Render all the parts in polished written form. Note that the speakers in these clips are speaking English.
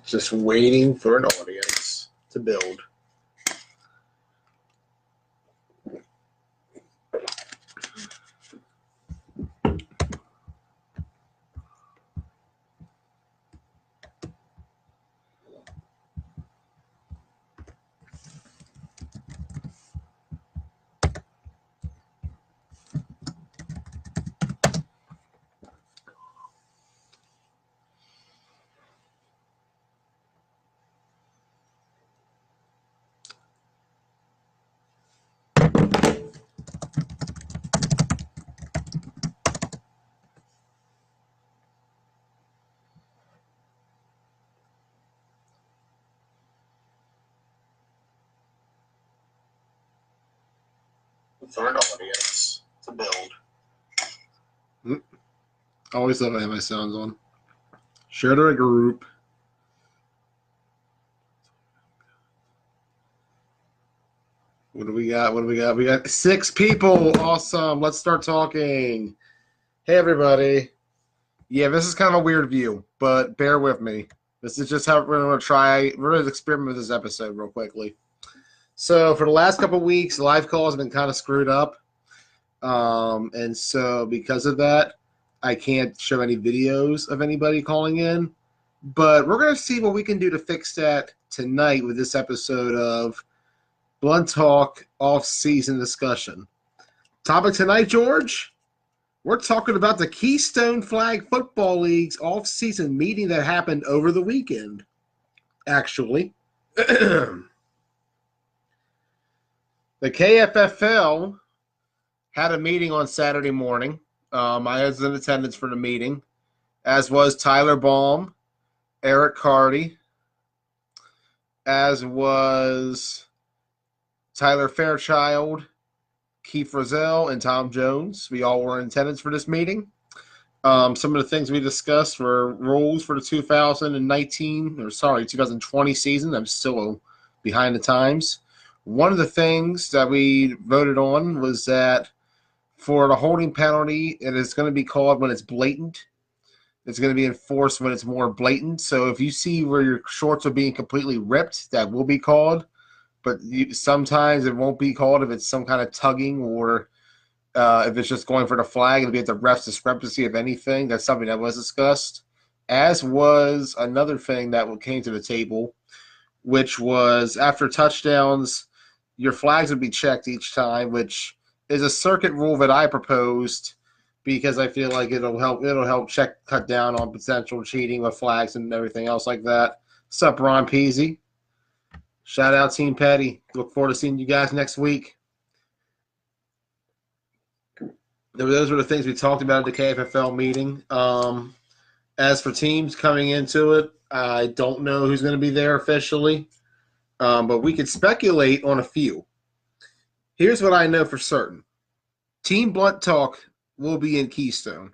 Just waiting for an audience to build. For an audience to build. Always love to have my sounds on. Share to a group. What do we got? We got 6 people. Awesome. Let's start talking. Hey, everybody. Yeah, this is kind of a weird view, but bear with me. This is just how we're going to try. We're going to experiment with this episode real quickly. So for the last couple of weeks, live calls have been kind of screwed up. And so because of that, I can't show any videos of anybody calling in. But we're going to see what we can do to fix that tonight with this episode of Blunt Talk Off-Season Discussion. Topic tonight, George? We're talking about the Keystone Flag Football League's off-season meeting that happened over the weekend, actually. The KFFL had a meeting on Saturday morning. I was in attendance for the meeting, as was Tyler Baum, Eric Carty, as was Tyler Fairchild, Keith Rozelle, and Tom Jones. We all were in attendance for this meeting. Some of the things we discussed were rules for the 2020 season. I'm still behind the times. One of the things that we voted on was that for the holding penalty, it is going to be called when it's blatant. It's going to be enforced when it's more blatant. So if you see where your shorts are being completely ripped, that will be called. But sometimes it won't be called if it's some kind of tugging or if it's just going for the flag. It'll be at the ref's discrepancy of anything. That's something that was discussed. As was another thing that came to the table, which was after touchdowns, your flags would be checked each time, which is a circuit rule that I proposed because I feel like it'll help cut down on potential cheating with flags and everything else like that. What's up, Ron Peasy? Shout out Team Petty. Look forward to seeing you guys next week. Those were the things we talked about at the KFFL meeting. As for teams coming into it, I don't know who's going to be there officially, but we could speculate on a few. Here's what I know for certain. Team Blunt Talk will be in Keystone.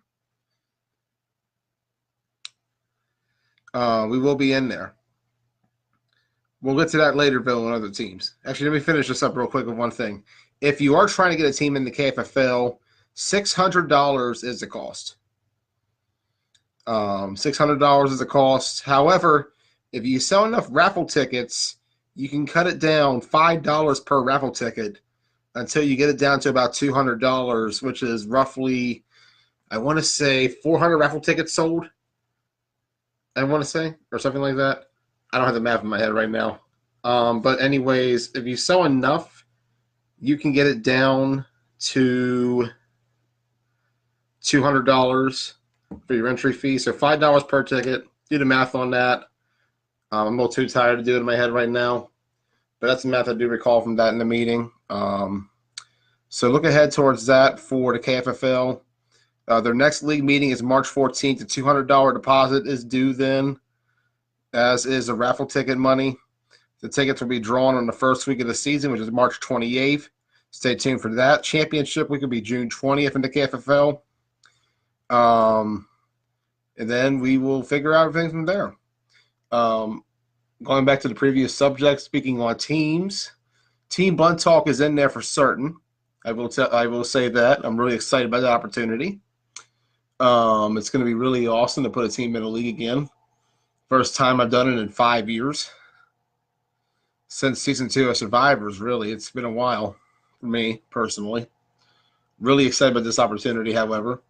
We will be in there. We'll get to that later, Bill, and other teams. Actually, let me finish this up real quick with one thing. If you are trying to get a team in the KFFL, $600 is the cost. $600 is the cost. However, if you sell enough raffle tickets, you can cut it down $5 per raffle ticket until you get it down to about $200, which is roughly, I want to say, 400 raffle tickets sold. I want to say, or something like that. I don't have the math in my head right now. But anyways, if you sell enough, you can get it down to $200 for your entry fee. So $5 per ticket. Do the math on that. I'm a little too tired to do it in my head right now. But that's the math I do recall from that in the meeting. So look ahead towards that for the KFFL. Their next league meeting is March 14th. The $200 deposit is due then, as is the raffle ticket money. The tickets will be drawn on the first week of the season, which is March 28th. Stay tuned for that. Championship week will be June 20th in the KFFL. And then we will figure out everything from there. Going back to the previous subject, speaking on teams, Team Blunt Talk is in there for certain. I will say that. I'm really excited about that opportunity. It's going to be really awesome to put a team in the league again First time I've done it in 5 years. Since season 2 of Survivors, really. It's been a while for me, personally. Really excited about this opportunity, however.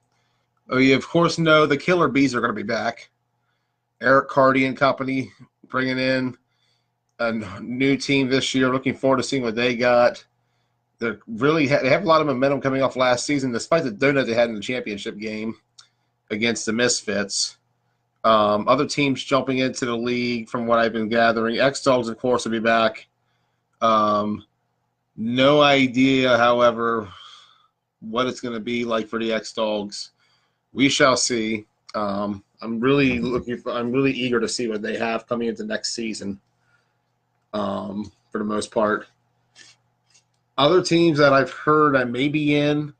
You, of course, know the Killer Bees are going to be back. Eric Carty and company bringing in a new team this year. Looking forward to seeing what they got. They have a lot of momentum coming off last season, despite the donut they had in the championship game against the Misfits. Other teams jumping into the league, from what I've been gathering. X-Dogs, of course, will be back. No idea, however, what it's going to be like for the X-Dogs. We shall see. I'm really eager to see what they have coming into next season. For the most part, other teams that I've heard I may be in,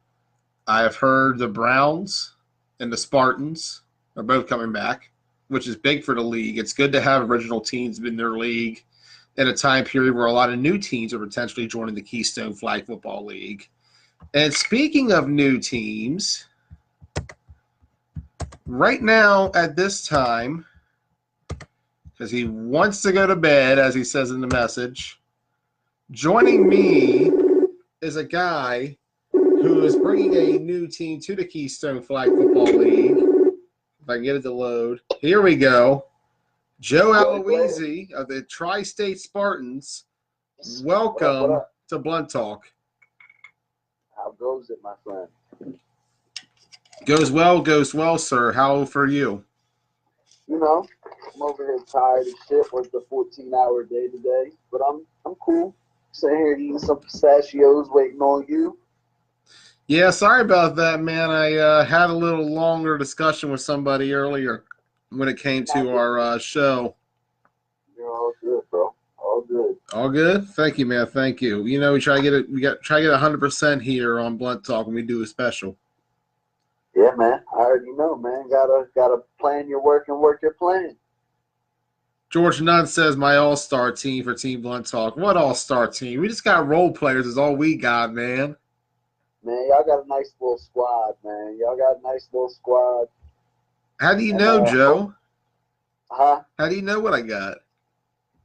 I've heard the Browns and the Spartans are both coming back, which is big for the league. It's good to have original teams in their league in a time period where a lot of new teams are potentially joining the Keystone Flag Football League. And speaking of new teams, right now at this time, because he wants to go to bed, as he says in the message, joining me is a guy who is bringing a new team to the Keystone Flag Football League. If I can get it to load. Here we go. Joe Aloisi of the Tri-State Spartans. Welcome to Blunt Talk. How goes it, my friend? Goes well, sir. How for you? You know, I'm over here tired as shit. Worked a 14-hour day today, but I'm cool. Sitting here eating some pistachios, waiting on you. Yeah, sorry about that, man. I had a little longer discussion with somebody earlier when it came to our show. You're all good, bro. All good. All good. Thank you, man. Thank you. You know, we try to get 100% here on Blunt Talk when we do a special. Yeah, man. I already know, man. Gotta plan your work and work your plan. George Nunn says my all-star team for Team Blunt Talk. What all-star team? We just got role players is all we got, man. Man, y'all got a nice little squad, man. Y'all got a nice little squad. How do you know, Joe? Huh? How do you know what I got?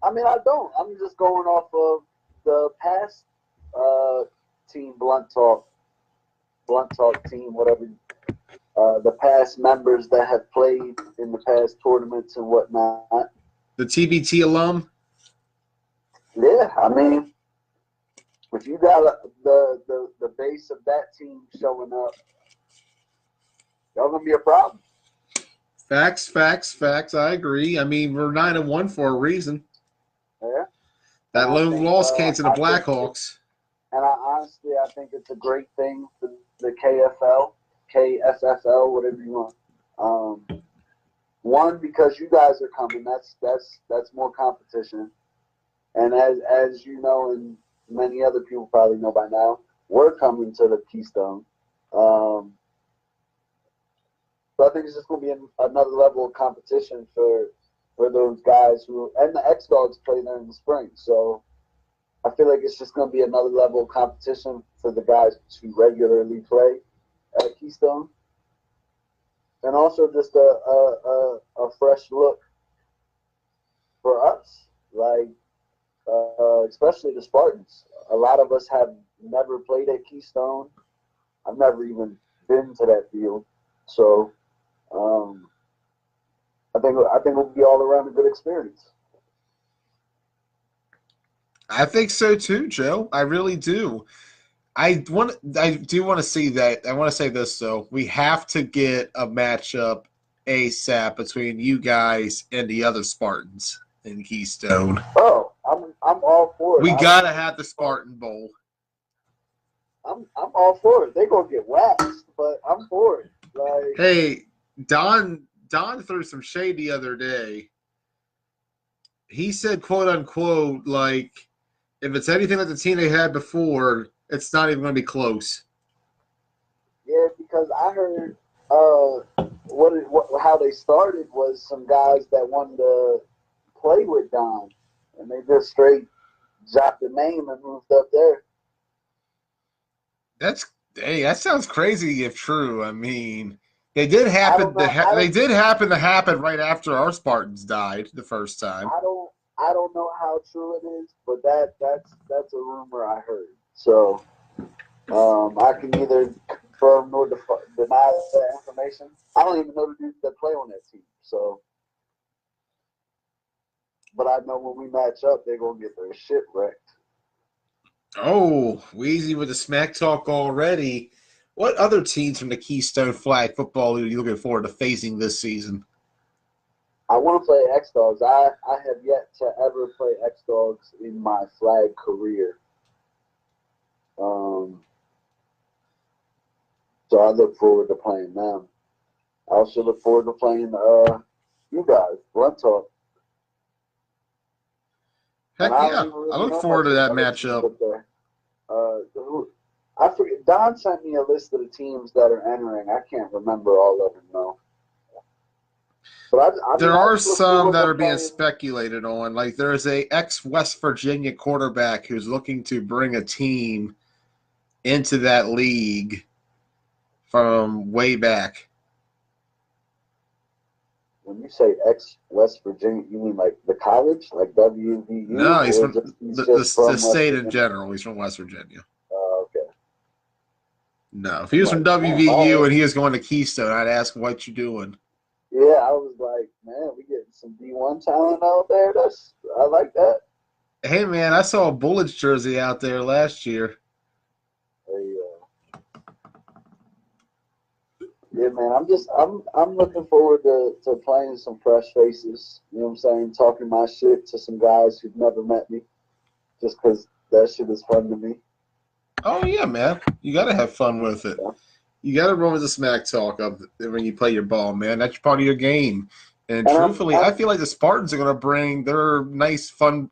I mean, I don't. I'm just going off of the past Team Blunt Talk team, whatever. The past members that have played in the past tournaments and whatnot. The TBT alum? Yeah, I mean, if you got the base of that team showing up, y'all gonna be a problem. Facts. I agree. I mean, we're 9-1 for a reason. Yeah. That lone loss came to the Blackhawks. And I think it's a great thing for the KFL, KSFL, whatever you want. One, because you guys are coming. That's more competition. And as you know, and many other people probably know by now, we're coming to the Keystone. So I think it's just going to be another level of competition for those guys and the X-Dogs play there in the spring. So I feel like it's just going to be another level of competition for the guys who regularly play at Keystone. And also just a fresh look for us, like especially the Spartans. A lot of us have never played at Keystone. I've never even been to that field, so I think it'll be all around a good experience. I think so too, Joe. I really do. I do want to see that. I want to say this though: we have to get a matchup ASAP between you guys and the other Spartans in Keystone. Oh, I'm all for it. We gotta have the Spartan Bowl. I'm all for it. They're gonna get waxed, but I'm for it. Like, hey, Don threw some shade the other day. He said, "quote unquote," like if it's anything like the team they had before, it's not even going to be close. Yeah, because I heard how they started was some guys that wanted to play with Don, and they just straight dropped the name and moved up there. That sounds crazy if true. I mean, They did happen. don't know. I They don't. did happen to happen right after our Spartans died the first time. I don't. I don't know how true it is, but that's a rumor I heard. So I can neither confirm nor deny that information. I don't even know the dudes that play on that team. So, but I know when we match up, they're gonna get their shit wrecked. Oh, Wheezy with the smack talk already. What other teams from the Keystone Flag Football League are you looking forward to facing this season? I want to play X Dogs. I have yet to ever play X Dogs in my flag career. So I look forward to playing them. I also look forward to playing you guys, Blunt Talk. Heck And I don't yeah. even really I look know forward much to that of the other teams matchup. up there. I forget. Don sent me a list of the teams that are entering. I can't remember all of them though. But I mean, There I are just look some forward that to are being playing. speculated on. Like there's a ex-West Virginia quarterback who's looking to bring a team into that league from way back. When you say ex West Virginia, you mean like the college, like WVU, No, he's or from just he's just the from West state in Virginia? general. He's from West Virginia. Okay. No, if he I'm was from like, damn, all WVU right. and he was going to Keystone, I'd ask him, what you doing? Yeah, I was like, man, we getting some D1 talent out there. I like that. Hey, man, I saw a Bullets jersey out there last year. Hey, yeah, man, I'm looking forward to playing some fresh faces. You know what I'm saying? Talking my shit to some guys who've never met me, just because that shit is fun to me. Oh, yeah, man. You got to have fun with it. Yeah. You got to run with the smack talk of when you play your ball, man. That's part of your game. And And truthfully, I feel like the Spartans are going to bring their nice, fun.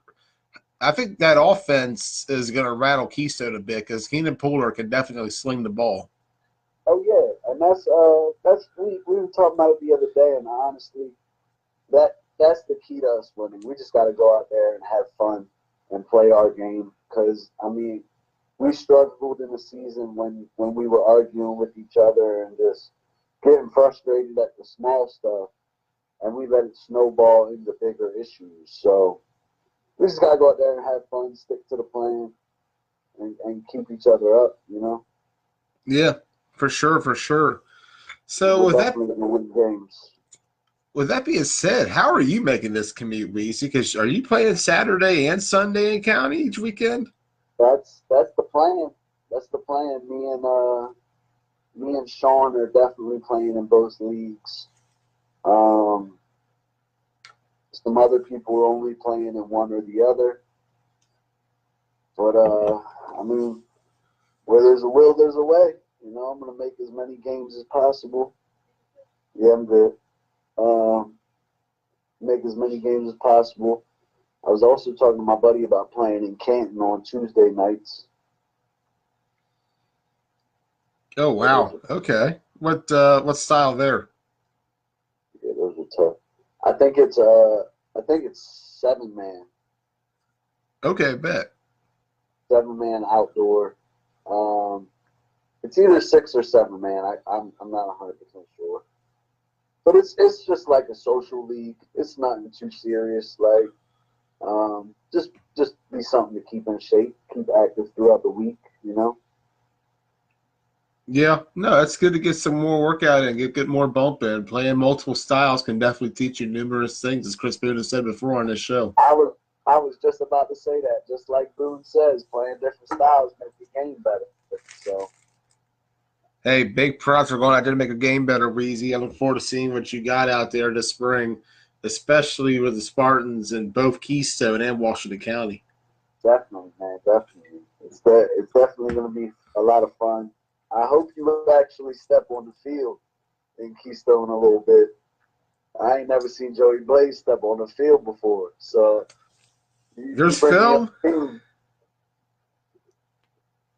I think that offense is going to rattle Keystone a bit because Keenan Pooler can definitely sling the ball. oh yeah, and that's we were talking about it the other day, and honestly, that's the key to us winning. We just got to go out there and have fun and play our game. Because I mean, we struggled in the season when we were arguing with each other and just getting frustrated at the small stuff, and we let it snowball into bigger issues. So we just got to go out there and have fun, stick to the plan, and keep each other up. You know, Yeah, for sure, for sure. So we're definitely going to win games. with that being said, how are you making this commute, Weezy? Because are you playing Saturday and Sunday in county each weekend? That's the plan. That's the plan. Me and Sean are definitely playing in both leagues. Um, some other people are only playing in one or the other. But I mean, where there's a will, there's a way. You know, I'm gonna make as many games as possible. Yeah, I'm good. Make as many games as possible. I was also talking to my buddy about playing in Canton on Tuesday nights. Oh Yeah, wow. Okay. What style there? those are tough. I think it's 7-man. Okay, bet. 7-man outdoor. It's either 6 or 7-man. I'm not 100% sure. But it's just like a social league. It's nothing too serious. Like just be something to keep in shape, keep active throughout the week. You know. Yeah, no, it's good to get some more workout and get more bump in. Playing multiple styles can definitely teach you numerous things, as Chris Boone has said before on this show. I was just about to say that. Just like Boone says, playing different styles makes the game better. So. Hey, big props for going out there to make a game better, Weezy. I look forward to seeing what you got out there this spring, especially with the Spartans in both Keystone and Washington County. Definitely, man. Definitely. It's definitely going to be a lot of fun. I hope you actually step on the field in Keystone a little bit. I ain't never seen Joey Blaze step on the field before. So you There's bring me up film. to speed.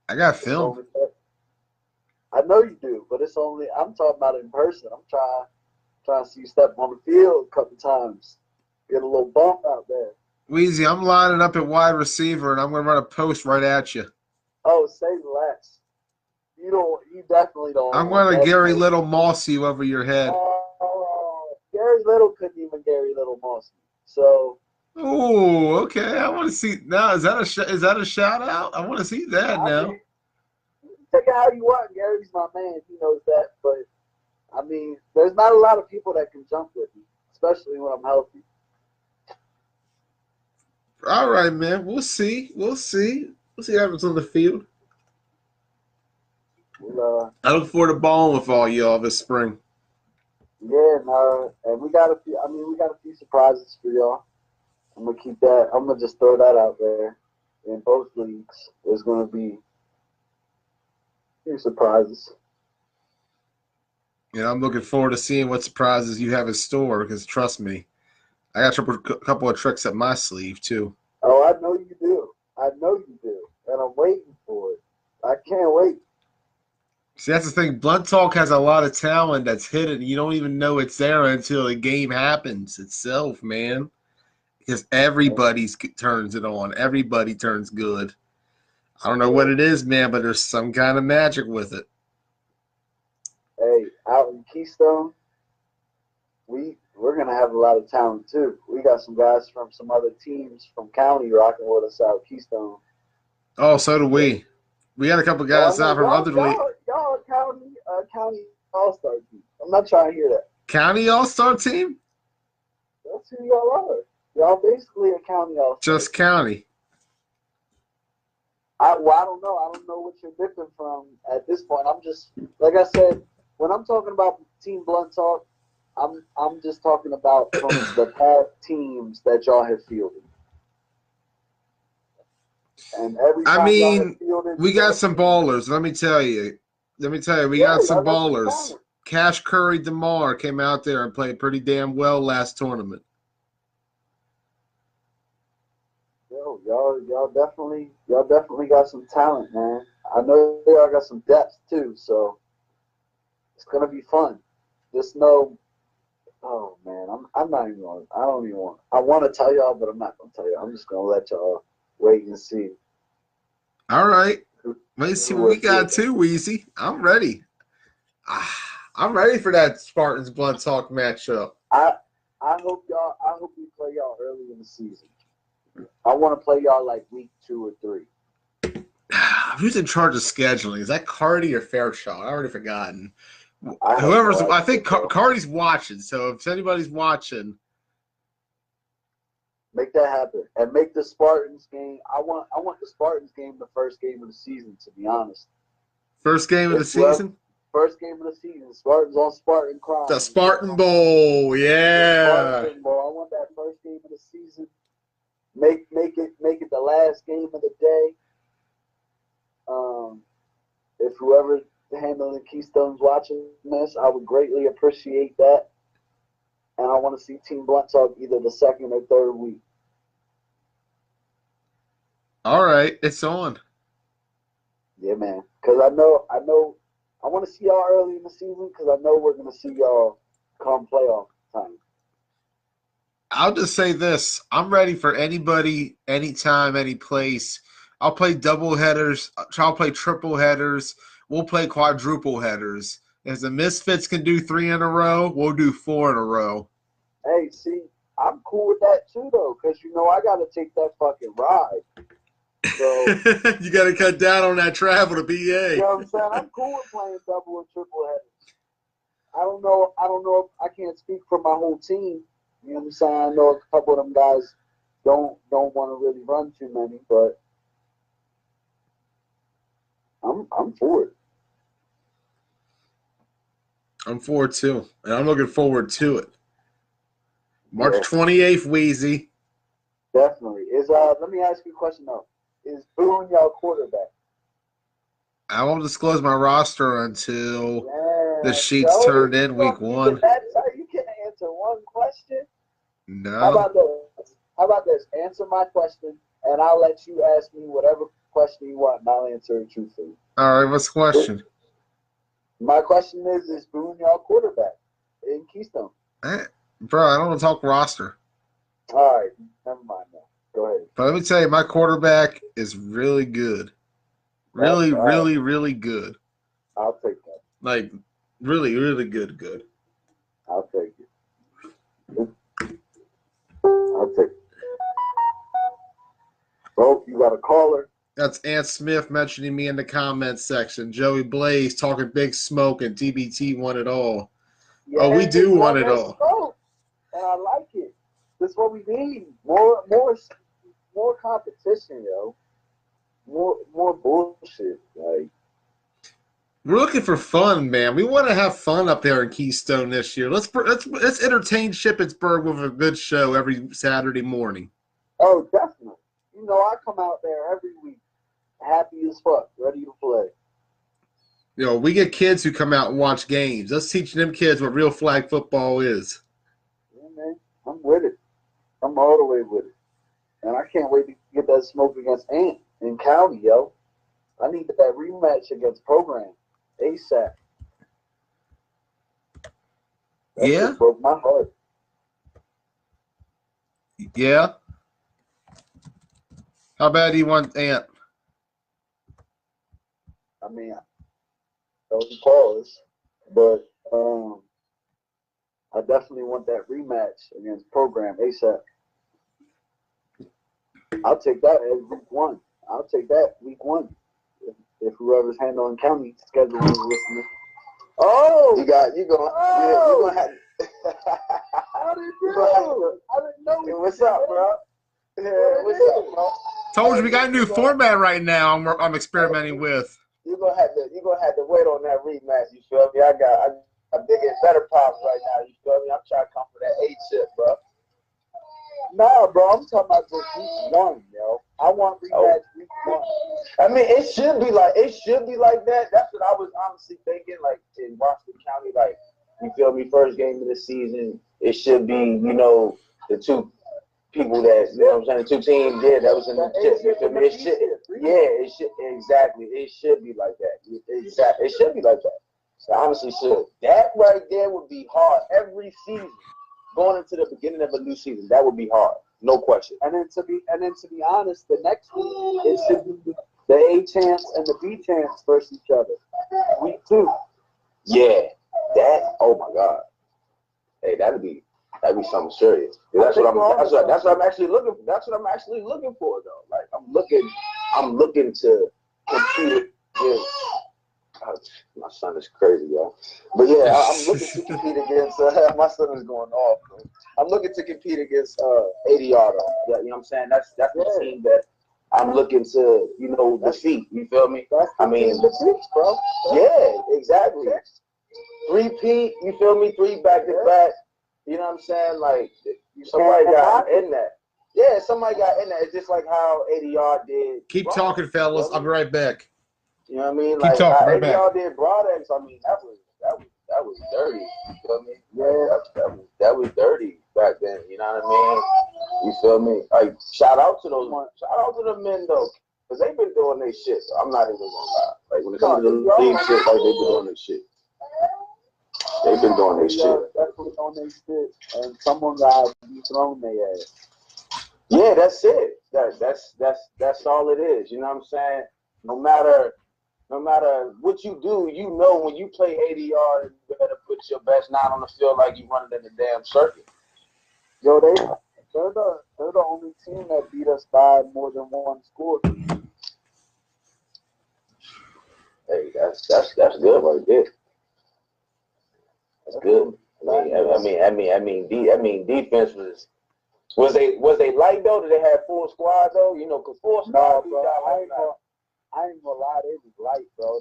I got It's film. only, I know you do, but it's only I'm talking about it in person. I'm trying to see you step on the field a couple times. Get a little bump out there. Weezy, I'm lining up at wide receiver, and I'm going to run a post right at you. Oh, say less. You don't. You definitely don't I'm want going to that. Gary Little Moss you over your head. Gary Little couldn't even Gary Little Moss me. So Oh, okay. I want to see now. Is that a shout out? I want to see that I now. mean, take it how you want. Gary's my man. He knows that. But I mean, there's not a lot of people that can jump with me, especially when I'm healthy. All right, man. We'll see. We'll see. We'll see what happens on the field. I look forward to balling with all y'all this spring. Yeah, no, and we got a few. I mean, we got a few surprises for y'all. I'm gonna keep that. I'm gonna just throw that out there. In both leagues, there's gonna be a few surprises. You know, I'm looking forward to seeing what surprises you have in store because trust me, I got a couple of tricks up my sleeve too. Oh, I know you do. I know you do, and I'm waiting for it. I can't wait. See, that's the thing. Blunt Talk has a lot of talent that's hidden. You don't even know it's there until the game happens itself, man. Because everybody turns it on. Everybody turns good. I don't know what it is, man, but there's some kind of magic with it. Hey, out in Keystone, we're gonna have a lot of talent too. We got some guys from some other teams from county rocking with us out Keystone. Oh, so do we. We had a couple guys out from other league. Y'all are county all-star team. I'm not trying to hear that. County All-Star team? That's who y'all are. Y'all basically a county all-star. Just county. I don't know. I don't know what you're different from at this point. I'm just, like I said, when I'm talking about Team Blunt Talk, I'm just talking about from the past teams that y'all have fielded. And every time we got some ballers. Let me tell you, we got some ballers. Cash Curry DeMar came out there and played pretty damn well last tournament. Yo, y'all definitely got some talent, man. I know y'all got some depth too, so it's gonna be fun. Just know, oh man, I'm not even going. I don't even want. I want to tell y'all, but I'm not gonna tell y'all. I'm just gonna let y'all wait and see. All right, let's see what we got too, Weezy. I'm ready. I'm ready for that Spartans Blunt Talk matchup. I hope we play y'all early in the season. I want to play y'all like week 2 or 3. Who's in charge of scheduling? Is that Cardi or Fairchild? I already forgotten. I think Cardi's watching. So if anybody's watching, make that happen and make the Spartans game. I want the Spartans game the first game of the season. To be honest, first game of the season. First game of the season. Spartans on Spartan Crime. The Spartan Bowl, yeah. The Spartan Bowl. I want that first game of the season. Make it the last game of the day. If whoever handling Keystone's watching this, I would greatly appreciate that. And I want to see Team Blunt Talk either the second or third week. All right, it's on. Yeah, man. Because I want to see y'all early in the season because I know we're going to see y'all come playoff time. I'll just say this. I'm ready for anybody, anytime, any place. I'll play double headers. I'll play triple headers. We'll play quadruple headers. If the Misfits can do 3 in a row, we'll do 4 in a row. Hey, see, I'm cool with that too, though, because, I got to take that fucking ride. So you got to cut down on that travel to BA. You know what I'm saying? I'm cool with playing double and triple headers. I don't know. I can't speak for my whole team. You know what I'm saying? I know a couple of them guys don't want to really run too many, but I'm for it. I'm for it too, and I'm looking forward to it. March 28th, Wheezy. Definitely. Let me ask you a question though. Is Boone y'all quarterback? I won't disclose my roster until the sheets turned in week 1. That's how you can answer one question. No. How about this? Answer my question, and I'll let you ask me whatever question you want, and I'll answer it truthfully. All right, what's the question? My question is Boone y'all quarterback in Keystone? Bro, I don't want to talk roster. All right, never mind now. Go ahead. But let me tell you, my quarterback is really good. Really, really, really good. Like, really, really good. I'll take it. I'll take it. Bro, you got a caller? That's Ant Smith mentioning me in the comments section. Joey Blaze talking big smoke and TBT won it all. Yeah, Oh, we do want it all. Smoke, and I like it. That's what we need. More competition, yo. More bullshit. Like, we're looking for fun, man. We want to have fun up there in Keystone this year. Let's entertain Shippensburg with a good show every Saturday morning. Oh, definitely. You know, I come out there every week, happy as fuck, ready to play. You know, we get kids who come out and watch games. Let's teach them kids what real flag football is. Yeah, man. I'm with it. I'm all the way with it. And I can't wait to get that smoke against Ant in County, yo. I need that rematch against Program ASAP. That Yeah? shit broke my heart. Yeah? How bad do you want Ant? I mean, those pause, but I definitely want that rematch against Program ASAP. I'll take that as week one. I'll take that week one. If whoever's handling county schedule is listening. Oh, you're gonna have. How did you know? I didn't know. Hey, what's up, bro? Yeah, what's up, bro? Told you we got a new format right now. I'm experimenting with. You're gonna have to wait on that rematch. You feel me? I'm digging better pops right now. You feel me? I'm trying to come for that 8 chip, bro. Nah, bro. I'm talking about just week one, yo. I want rematch week one. I mean, it should be like that. That's what I was honestly thinking. Like in Washington County, like you feel me? First game of the season, it should be, you know, the two people that, you know what I'm saying, the two teams that was in the chip. You feel me? It should exactly. It should be like that. Exactly. It should be like that. It honestly should. That right there would be hard every season. Going into the beginning of a new season, that would be hard, no question. And then to be honest, the next week it should be the A chance and the B chance versus each other. Week 2. Yeah, that. Oh my God. Hey, that'd be something serious. That's what I'm actually looking for. That's what I'm actually looking for, though. Like I'm looking to compete against. My son is crazy, y'all. But yeah, I'm looking to compete against. My son is going off. Bro. I'm looking to compete against ADR, though. Yeah, you know what I'm saying? That's the team that I'm looking to, you know, defeat. You feel me? I mean, bro. Yeah, exactly. 3-peat. You feel me? 3 back to back. You know what I'm saying? Like somebody got in that. Yeah, somebody got in that. It's just like how ADR did. Keep talking, fellas. I'll be right back. You know what I mean? Keep Like talking, right ADR back. did Broadex. I mean, that was dirty. You feel me? Yeah, that was dirty back then. You know what I mean? You feel me? Like shout out to those ones. Shout out to the men though, because they've been doing their shit. So I'm not even gonna lie. Like when it comes to the league shit, like they've been doing their shit. They've been doing their shit. Definitely on their shit, and someone got thrown their ass. Yeah, that's it. That's all it is. You know what I'm saying? No matter what you do, you know when you play ADR, you better put your best 9 on the field like you running in the damn circuit. Yo, they're the only team that beat us by more than 1 score. Hey, that's good right there. That's good. I mean, defense was they light though? Did they have full squad though? You know, cause full squad. No, bro, I ain't gonna lie, they was light, bro.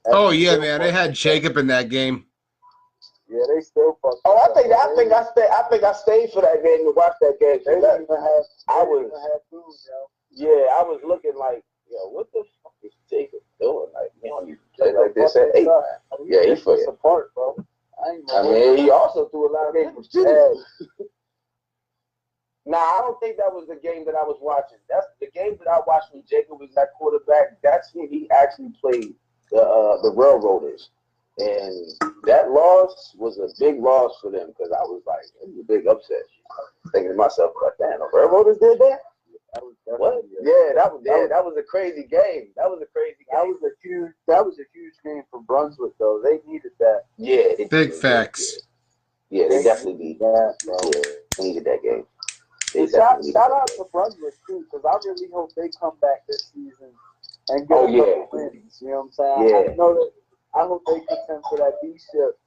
Oh yeah, man, they had Jacob in that game. Yeah, they still fucked. Oh, I think I stayed for that game to watch that game. They didn't even have. I was looking like, yo, what the fuck is Jacob doing? Like, he don't even play like this at 8. Yeah, he's for support, bro. I mean, he also threw a lot of games too. Nah, I don't think that was the game that I was watching. That's the game that I watched when Jacob was that quarterback. That's when he actually played the Railroaders, and that loss was a big loss for them because I was like, it was a big upset. Thinking to myself, like, damn, the Railroaders did that. What? Yeah, that was a crazy game. That was a huge game for Brunswick though. They needed that. Yeah, Big facts. Yeah, they definitely needed that. Yeah, they needed that game. Shout out to Brunswick too, because I really hope they come back this season and get another wins. You know what I'm saying? Yeah. I know that. I hope they contend for that B ship.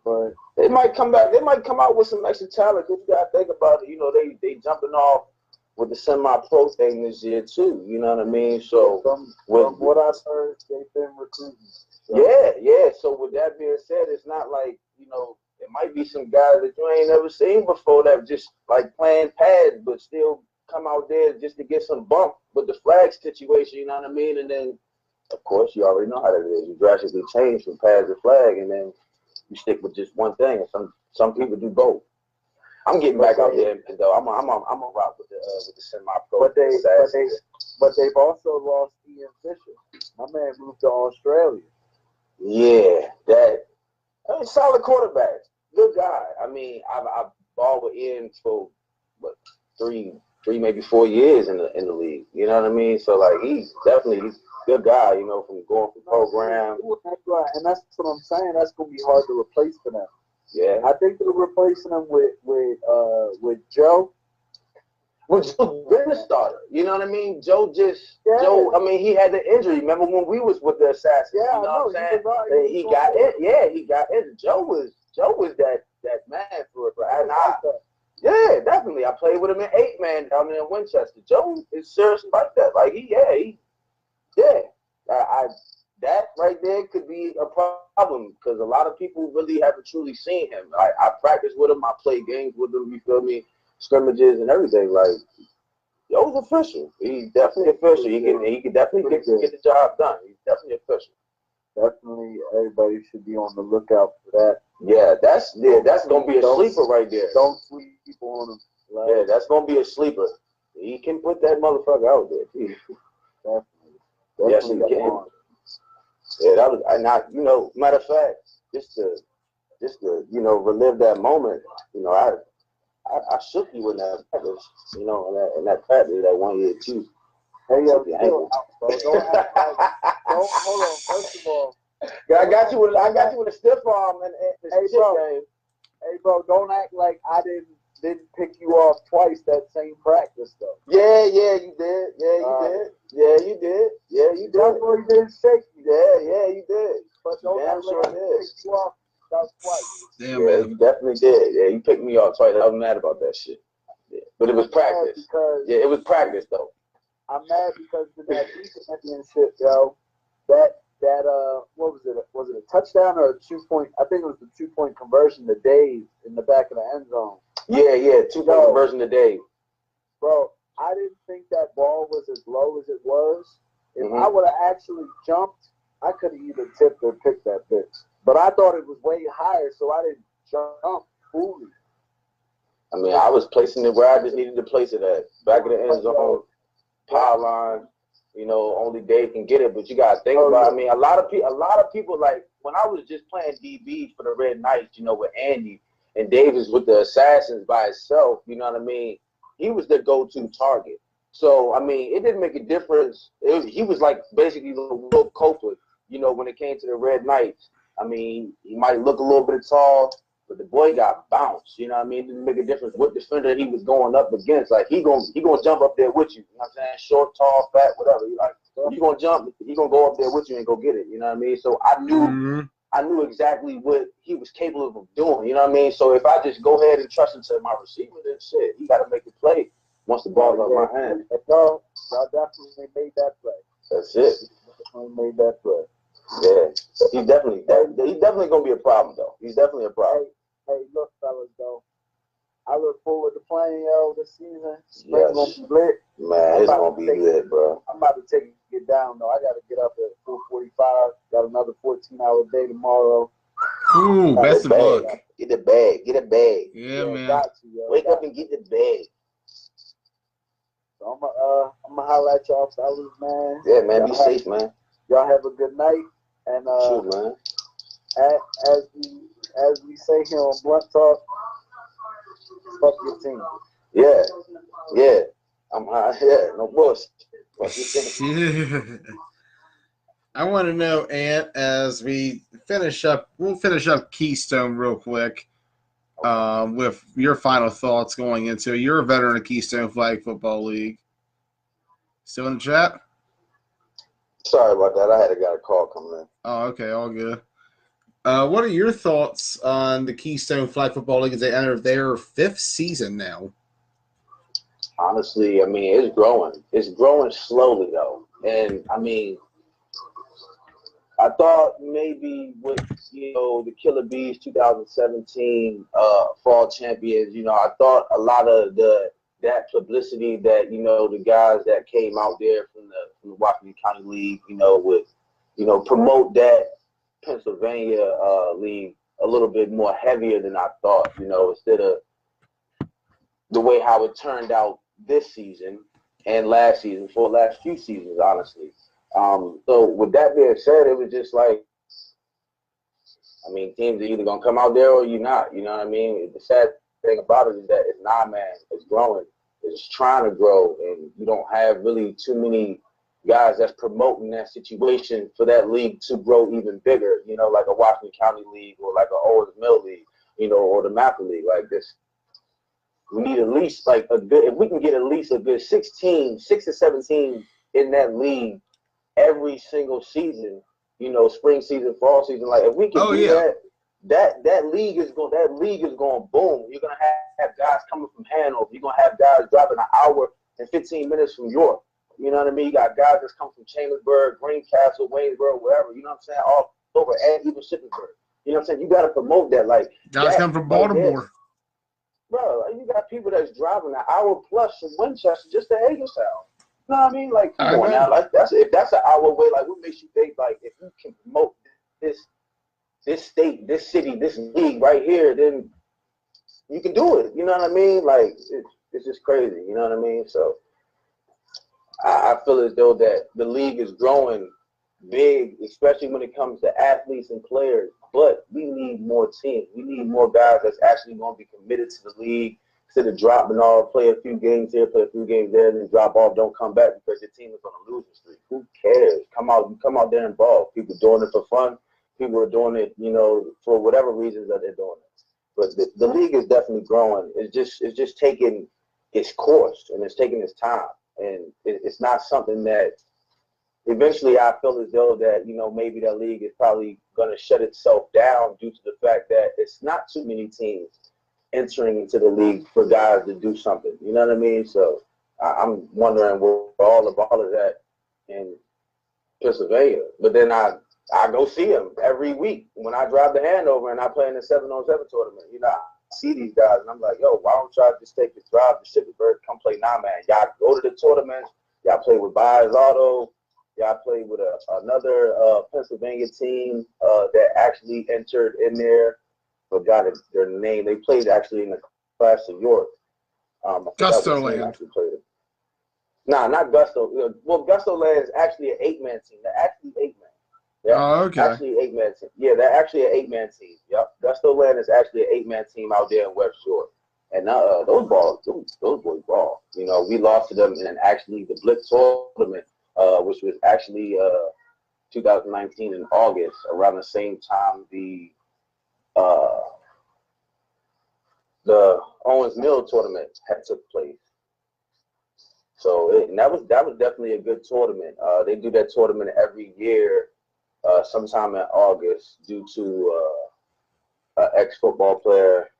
But they might come back. They might come out with some extra talent. You gotta think about it. You know, they jumping off with the semi-pro thing this year too. You know what I mean? So from what I've heard, they've been recruiting. So. Yeah. So with that being said, it's not like, you know, it might be some guys that you ain't never seen before that just like playing pads, but still come out there just to get some bump with the flag situation. You know what I mean? And then, of course, you already know how that is. You drastically change from pads to flag, and then you stick with just one thing. And some people do both. I'm getting back out there, though. I'm a rock with the semi-pro. But they've also lost Ian Fisher. My man moved to Australia. Yeah, solid quarterback, good guy. I mean, I've balled with Ian for what 3 maybe 4 years in the league. You know what I mean? So like he's a good guy. You know, from going from program. And that's what I'm saying. That's gonna be hard to replace for them. Yeah, I think they're replacing him with Joe. Well, Joe been a starter. You know what I mean? Joe. I mean, he had the injury. Remember when we was with the Assassins? Yeah, you know what I'm saying? He got it. Yeah, he got it. Joe was that man for it. And yeah, definitely. I played with him in 8-man down there in Winchester. Joe is serious like that. Like that right there could be a problem because a lot of people really haven't truly seen him. I practiced with him. I played games with him. You feel me? Scrimmages and everything. Like, Joe's official. He's definitely official. He can definitely get the job done. He's definitely official. Definitely, everybody should be on the lookout for that. Yeah, that's gonna be a sleeper right there. Don't sleep on him. Yeah, that's gonna be a sleeper. He can put that motherfucker out there. Definitely. Yes, he can. Yeah, that was, and I, you know, matter of fact, just to you know, relive that moment. You know, I shook you in that practice, you know, in that practice that 1 year too. Hey, yo, hold on. First of all, I got you with a stiff arm and game. Hey, bro, don't act like I didn't pick you off twice that same practice though. Yeah, you did. Yeah, you did. That's why you didn't shake me. Yeah, you did. But don't act like I didn't pick you off twice. Yeah, man. You definitely did. Yeah, you picked me off twice. I was mad about that shit. Yeah. But it was practice. Yeah, it was practice though. I'm mad because of that championship, yo. That what was it? Was it a touchdown or a 2-point? I think it was the 2-point conversion to Dave in the back of the end zone. Yeah, 2-point conversion to Dave. Bro, I didn't think that ball was as low as it was. If I would have actually jumped, I could have either tipped or picked that bitch. But I thought it was way higher, so I didn't jump fully. I mean, I was placing it where I just needed to place it at. Back of the end zone, power line. You know, only Dave can get it, but you gotta think about it. I mean, a lot of people like when I was just playing DB for the Red Knights, you know, with Andy and Davis with the Assassins by himself, you know what I mean? He was their go-to target. So I mean, it didn't make a difference. He was like basically the Will Copeland, you know, when it came to the Red Knights. I mean, he might look a little bit tall, but the boy got bounced. You know what I mean? It didn't make a difference what defender he was going up against. Like he gonna jump up there with you. You know what I'm saying? Short, tall, fat, whatever. You like you gonna jump, he gonna go up there with you and go get it. You know what I mean? So I knew exactly what he was capable of doing. You know what I mean? So if I just go ahead and trust him to my receiver, then shit, he gotta make the play once the ball's out of my hand. Y'all definitely made that play. That's it. Definitely made that play. Yeah, he's definitely gonna be a problem though. He's definitely a problem. Hey, look, fellas, though. I look forward to playing y'all this season. Spring gonna be lit. Man, it's gonna be lit, bro. I'm about to take it down though. I gotta get up at 4:45. Got another 14-hour day tomorrow. Ooh, best of luck. Get the bag. Get a bag. Yeah, man. Got you, yo. Wake up and get the bag. So I'm gonna holler at y'all, fellas, man. Yeah, man. Be safe, man. Y'all have a good night. And sure, man. As we say here on Blunt Talk, fuck your team. Yeah. I'm no bullshit. Fuck your team. Yeah. I want to know, Ant, as we finish up, we'll finish up Keystone real quick with your final thoughts going into it. You're a veteran of Keystone Flag Football League. Still in the chat? Sorry about that. I had got a call coming in. Oh, okay, all good. What are your thoughts on the Keystone Flag Football League as they enter their 5th season now? Honestly, I mean, it's growing. It's growing slowly, though. And, I mean, I thought maybe with, the Killer Bees 2017 fall champions, I thought a lot of that publicity that, the guys that came out there from the Washington County League, would, promote that Pennsylvania league a little bit more heavier than I thought, instead of the way how it turned out this season and last season, for the last few seasons, honestly. So with that being said, it was just like, I mean, teams are either going to come out there or you're not, you know what I mean? The sad thing about it is that it's not, man, it's growing. It's trying to grow, and you don't have really too many guys that's promoting that situation for that league to grow even bigger, like a Washington County League or like an Owens Mill League, or the Mapple League. Like this, we need at least like a good, if we can get at least a good 6 to 7 teams in that league every single season, spring season, fall season. Like if we can do that league is going to boom. You're gonna have guys coming from Hanover. You're gonna have guys driving an hour and 15 minutes from York. You know what I mean? You got guys that's come from Chambersburg, Greencastle, Waynesboro, wherever. You know what I'm saying? All over, and even Shippensburg. You know what I'm saying? You got to promote that. Like guys come from Baltimore. Bro, you got people that's driving an hour plus from Winchester just to Hagerstown. You know what I mean? Like, come on now. Like, if that's an hour away, like, what makes you think, like, if you can promote this state, this city, this league right here, then you can do it. You know what I mean? Like, it's just crazy. You know what I mean? So, I feel as though that the league is growing big, especially when it comes to athletes and players. But we need more teams. We need more guys that's actually going to be committed to the league instead of dropping off, play a few games here, play a few games there, and then drop off, don't come back because your team is on a losing streak. Who cares? Come out there and ball. People doing it for fun. People are doing it, for whatever reasons that they're doing it. But the league is definitely growing. It's just taking its course and it's taking its time. And it's not something that eventually I feel as though that, maybe that league is probably going to shut itself down due to the fact that it's not too many teams entering into the league for guys to do something. You know what I mean? So I'm wondering where all the ball is at in Pennsylvania. But then I go see them every week when I drive the Hanover and I play in the 7-on-7 tournament. I see these guys and I'm like, yo, why don't y'all just take the drive to Shippensburg, come play 9-man? Y'all go to the tournaments. Y'all play with Byers Auto. Y'all played with another Pennsylvania team that actually entered in there. Forgot their name. They played actually in the class of York. Gusto Land. Nah, not Gusto. Well, Gusto Land is actually an 8-man team. They're actually 8-man. Oh, okay. Actually, 8-man team. Yeah, they're actually an 8-man team. Yep. Gusto Land is actually an 8-man team out there in West Shore. And those boys ball. We lost to them in actually the Blitz tournament, which was actually 2019 in August, around the same time the Owens Mill tournament had took place. So that was definitely a good tournament. They do that tournament every year, sometime in August, due to an ex-football player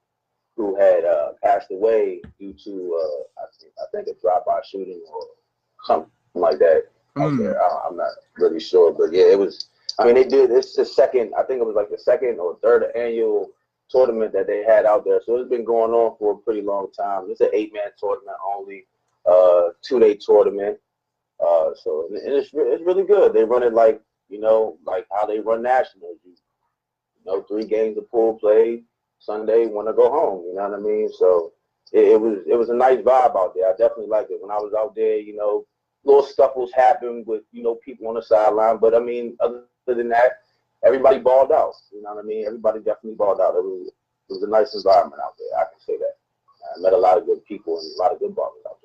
who had passed away due to I think a drive-by shooting or something like that. Out there. I'm not really sure, but yeah, it was. I mean, they did. It's the second. I think it was like the second or third annual tournament that they had out there. So it's been going on for a pretty long time. It's an 8-man tournament only, 2-day tournament. So and it's really good. They run it like like how they run nationals. 3 games of pool play. Sunday, want to go home. You know what I mean? So it was a nice vibe out there. I definitely liked it. When I was out there, little scuffles happened with people on the sideline, but I mean, other than that, everybody balled out. You know what I mean? Everybody definitely balled out. It was a nice environment out there. I can say that. I met a lot of good people and a lot of good ballers out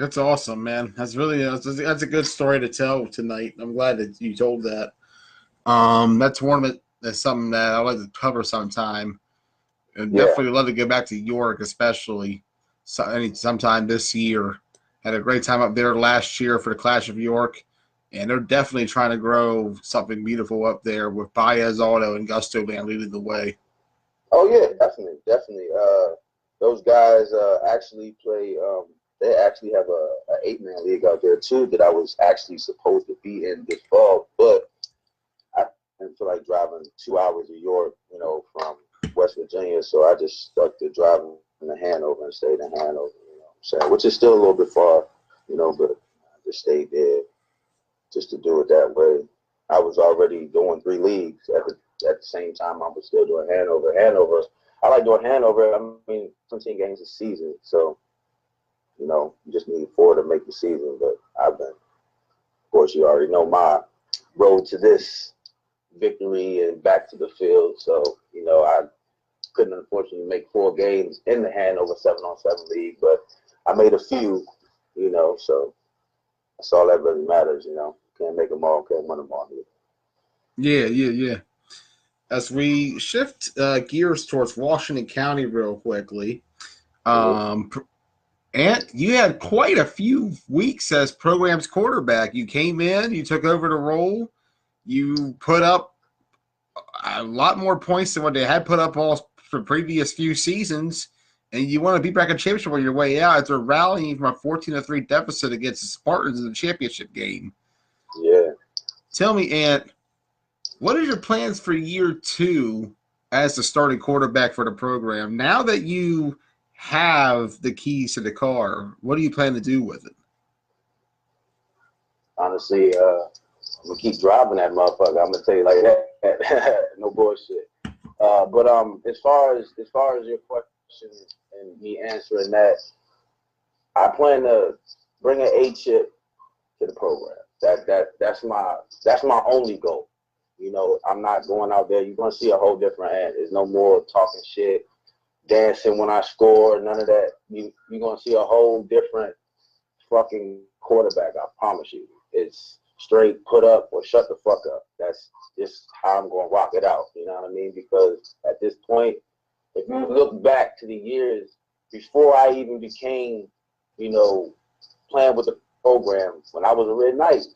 That's awesome, man. That's a good story to tell tonight. I'm glad that you told that. That tournament is something that I'd like to cover sometime. And Yeah. definitely would love to go back to York, especially sometime this year. Had a great time up there last year for the Clash of York, and they're definitely trying to grow something beautiful up there with Baez Auto and Gusto Land leading the way. Oh yeah, definitely. Those guys actually play. They actually have a 8-man league out there too that I was actually supposed to be in this fall, but I didn't feel like driving 2 hours to York, from West Virginia, so I just stuck to driving to Hanover and stayed in Hanover. What I'm saying, which is still a little bit far, but I just stayed there just to do it that way. I was already doing 3 leagues at the same time I was still doing Hanover. I like doing Hanover. I mean, 17 games a season, so you just need 4 to make the season. But of course, you already know my road to this victory and back to the field. So I couldn't unfortunately make 4 games in the Hanover 7-on-7 league, but I made a few. So that's all that really matters. Can't make them all, can't win them all. Yeah. As we shift gears towards Washington County real quickly, Ant, you had quite a few weeks as program's quarterback. You came in, you took over the role, you put up a lot more points than what they had put up all for previous few seasons, and you want to be back in championship on your way out after rallying from a 14-3 deficit against the Spartans in the championship game. Yeah. Tell me, Ant, what are your plans for year 2 as the starting quarterback for the program? Now that you have the keys to the car, what do you plan to do with it? Honestly, I'm gonna keep driving that motherfucker. I'm gonna tell you like that. No bullshit. But as far as your question and me answering that, I plan to bring an A chip to the program. That's my only goal. I'm not going out there. You're gonna see a whole different ad. There's no more talking shit, dancing when I score, none of that. You're gonna see a whole different fucking quarterback. I promise you. It's straight put up or shut the fuck up. That's just how I'm gonna rock it out. You know what I mean? Because at this point, if you look back to the years before I even became, playing with the program, when I was a Red Knight,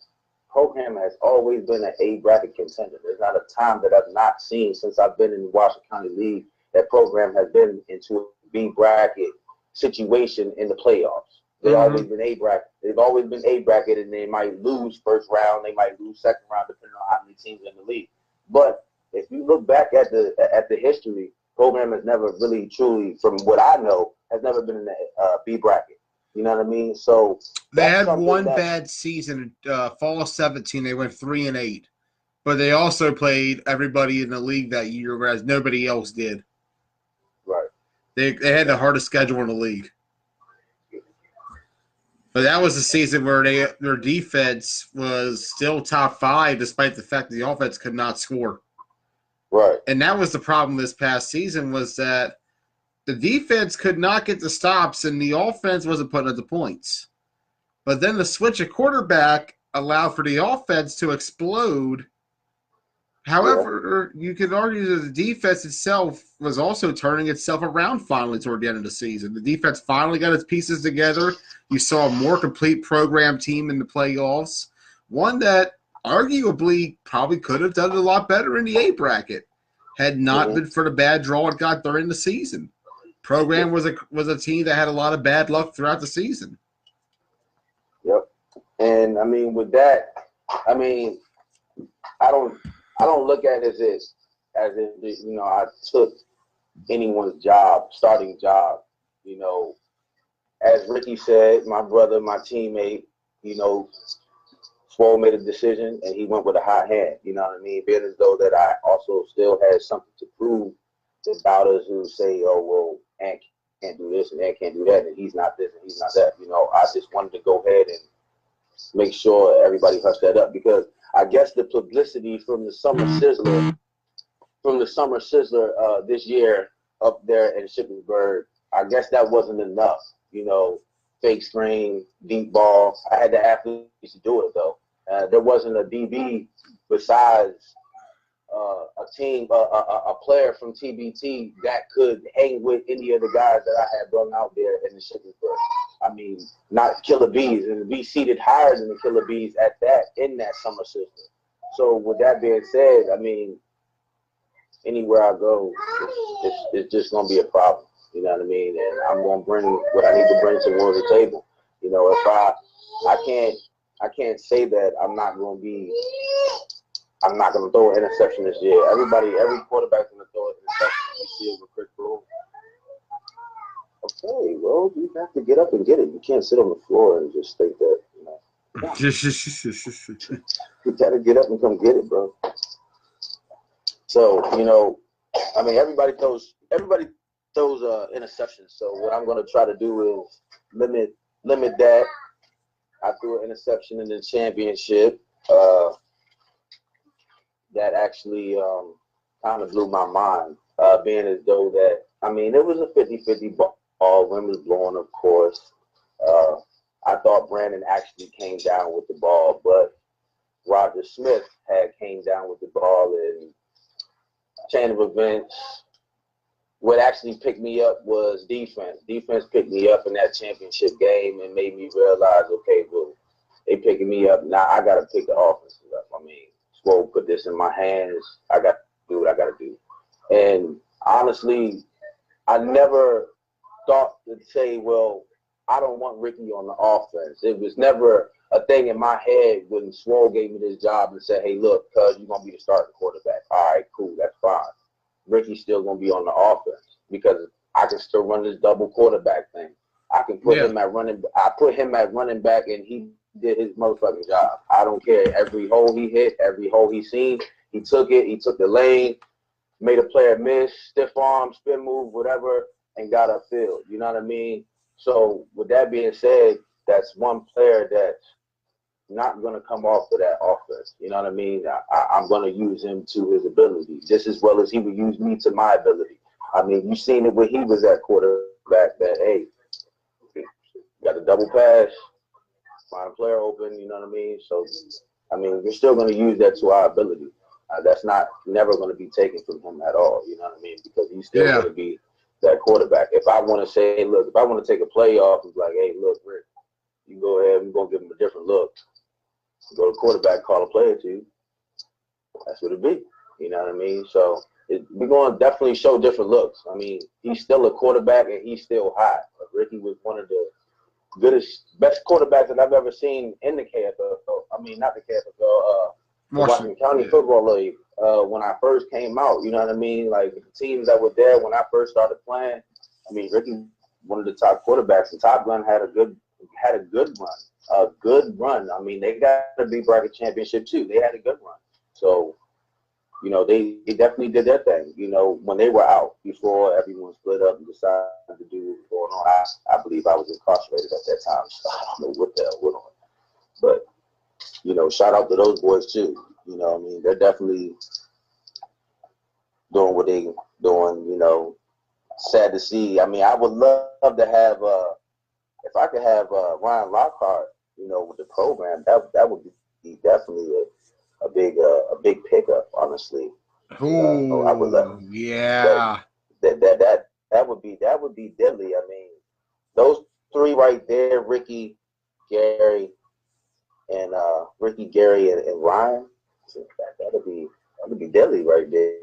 program has always been an A bracket contender. There's not a time that I've not seen since I've been in the Washington County League that program has been into a B bracket situation in the playoffs. They've always been A bracket. They've always been A bracket, and they might lose first round, they might lose second round, depending on how many teams are in the league. But if you look back at the history, program has never really truly, from what I know, has never been in the B bracket. You know what I mean? So they had one bad season, fall of 17. They went 3-8, but they also played everybody in the league that year, whereas nobody else did. Right. They had the hardest schedule in the league. But that was a season where their defense was still top 5, despite the fact that the offense could not score. Right. And that was the problem this past season, was that the defense could not get the stops and the offense wasn't putting up the points. But then the switch of quarterback allowed for the offense to explode. However, you could argue that the defense itself was also turning itself around finally toward the end of the season. The defense finally got its pieces together. You saw a more complete program team in the playoffs, one that arguably probably could have done a lot better in the A bracket had not been for the bad draw it got during the season. Program was a team that had a lot of bad luck throughout the season. Yep. And I mean, with that, I mean, I don't look at it as if I took anyone's starting job. As Ricky said, my brother, my teammate, Swole made a decision and he went with a hot hand. You know what I mean? Being as though that I also still had something to prove to doubters who say, oh, well, Ant can't do this and Ant can't do that and he's not this and he's not that. I just wanted to go ahead and make sure everybody hushed that up, because I guess the publicity from the Summer Sizzler, this year up there in Shippensburg, I guess that wasn't enough, to fake screen, deep ball. I had the athletes to do it though. There wasn't a DB besides a player from TBT that could hang with any of the guys that I had brought out there in the Shippensburg. I mean, not Killer Bees, and we seated higher than the Killer Bees in that summer system. So with that being said, I mean, anywhere I go, it's just gonna be a problem. You know what I mean? And I'm gonna bring what I need to bring towards the table. You know, if I can't say that I'm not gonna throw an interception this year. Every quarterback's gonna throw an interception this year with Chris Bloom. Okay, well, you have to get up and get it. You can't sit on the floor and just think that, you know. You gotta get up and come get it, bro. So, you know, I mean, everybody throws interceptions. So what I'm gonna try to do is limit that. I threw an interception in the championship. That actually kind of blew my mind, being as though that, I mean, it was a 50-50 ball. Wind was blowing, of course. I thought Brandon actually came down with the ball, but Roger Smith came down with the ball, and chain of events. What actually picked me up was defense. Defense picked me up in that championship game and made me realize, okay, well, they picking me up. Now I got to pick the offense up. I mean, Swole put this in my hands. I got to do what I got to do. And honestly, I never thought to say, well, I don't want Ricky on the offense. It was never a thing in my head when Swole gave me this job and said, hey, look, cuz you're going to be the starting quarterback. All right, cool, that's fine. Ricky's still going to be on the offense because I can still run this double quarterback thing. I can put him at running. I put him at running back, and he did his motherfucking job. I don't care. Every hole he hit, every hole he seen, he took it. He took the lane, made a player miss, stiff arm, spin move, whatever, and got upfield. You know what I mean? So with that being said, that's one player that's not going to come off of that offense. You know what I mean? I'm going to use him to his ability just as well as he would use me to my ability. I mean, you seen it when he was at quarterback that, hey, got a double pass, find a player open, you know what I mean? So, I mean, we're still going to use that to our ability. That's not never going to be taken from him at all, you know what I mean? Because he's still going to be that quarterback. If I want to say, look, if I want to take a play off, it's like, hey, look, Rick, you go ahead, we're going to give him a different look. Go to quarterback, call a player to you. That's what it be. You know what I mean? So we're going to definitely show different looks. I mean, he's still a quarterback and he's still hot. But Ricky was one of the best quarterbacks that I've ever seen in the KFL. I mean, not the KFL, the Washington County Football League. When I first came out, you know what I mean? Like the teams that were there when I first started playing. I mean, Ricky, one of the top quarterbacks, and Top Gun had a good run. A good run. I mean, they got a big bracket championship too. They had a good run. So, you know, they definitely did their thing. You know, when they were out before everyone split up and decided to do what was going on. I believe I was incarcerated at that time. So I don't know what the hell went on. But, you know, shout out to those boys too. You know what I mean? They're definitely doing what they doing, you know. Sad to see. I mean, I would love to have if I could have Ryan Lockhart, you know, with the program, that would be definitely a big pickup, honestly. Ooh, I would love. Yeah. That would be deadly. I mean, those three right there, Ricky, Gary, and Ryan. That'd be deadly right there.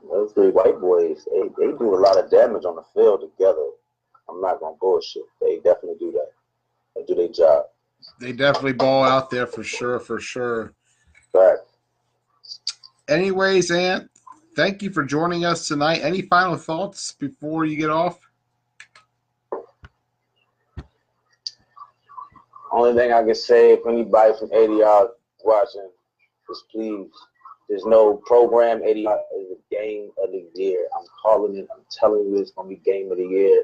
Those three white boys, they do a lot of damage on the field together. I'm not gonna bullshit. They definitely do that. They do their job. They definitely ball out there for sure, for sure. Right. Anyways, Ant, thank you for joining us tonight. Any final thoughts before you get off? Only thing I can say, if anybody from ADR watching, is please, there's no program. ADR is a game of the year. I'm calling it. I'm telling you it's going to be game of the year.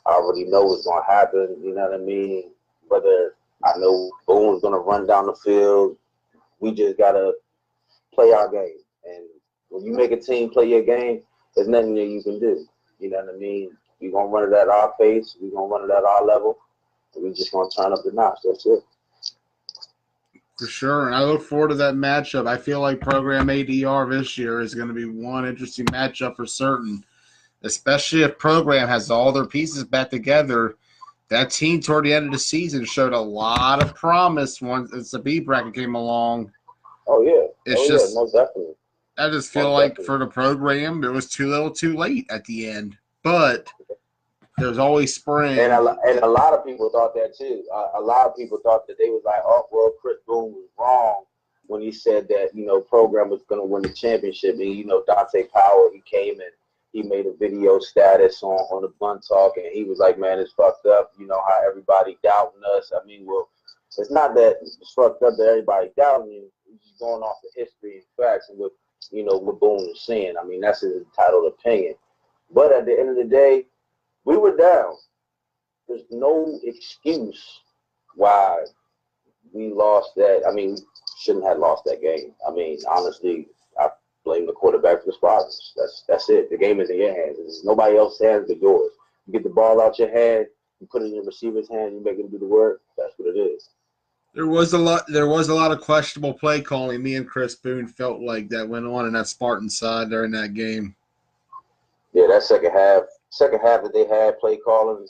I already know what's going to happen. You know what I mean? Whether I know Boone's going to run down the field, we just got to play our game. And when you make a team play your game, there's nothing that you can do. You know what I mean? We're going to run it at our pace. We're going to run it at our level. We're just gonna turn up the notch. That's it. For sure, and I look forward to that matchup. I feel like Program ADR this year is going to be one interesting matchup for certain, especially if Program has all their pieces back together. That team toward the end of the season showed a lot of promise once the B bracket came along. Oh yeah, It's most definitely. I just feel like for the Program, it was too little, too late at the end. But there's always spring. And a lot of people thought that too. A lot of people thought that they was like, oh, well, Chris Boone was wrong when he said that, Program was going to win the championship. And, Dante Power, he came and he made a video status on the Bun Talk, and he was like, man, it's fucked up. How everybody doubting us. I mean, well, it's not that it's fucked up that everybody doubting you. It's just going off the history and facts and what Boone is saying. I mean, that's his entitled opinion. But at the end of the day, we were down. There's no excuse why we lost that. I mean, we shouldn't have lost that game. I mean, honestly, I blame the quarterback for the problems. That's it. The game is in your hands. It's nobody else's hands but yours. You get the ball out your hand, you put it in your receiver's hand, you make him do the work. That's what it is. There was a lot of questionable play calling. Me and Chris Boone felt like that went on in that Spartan side during that game. Yeah, that second half that they had play calling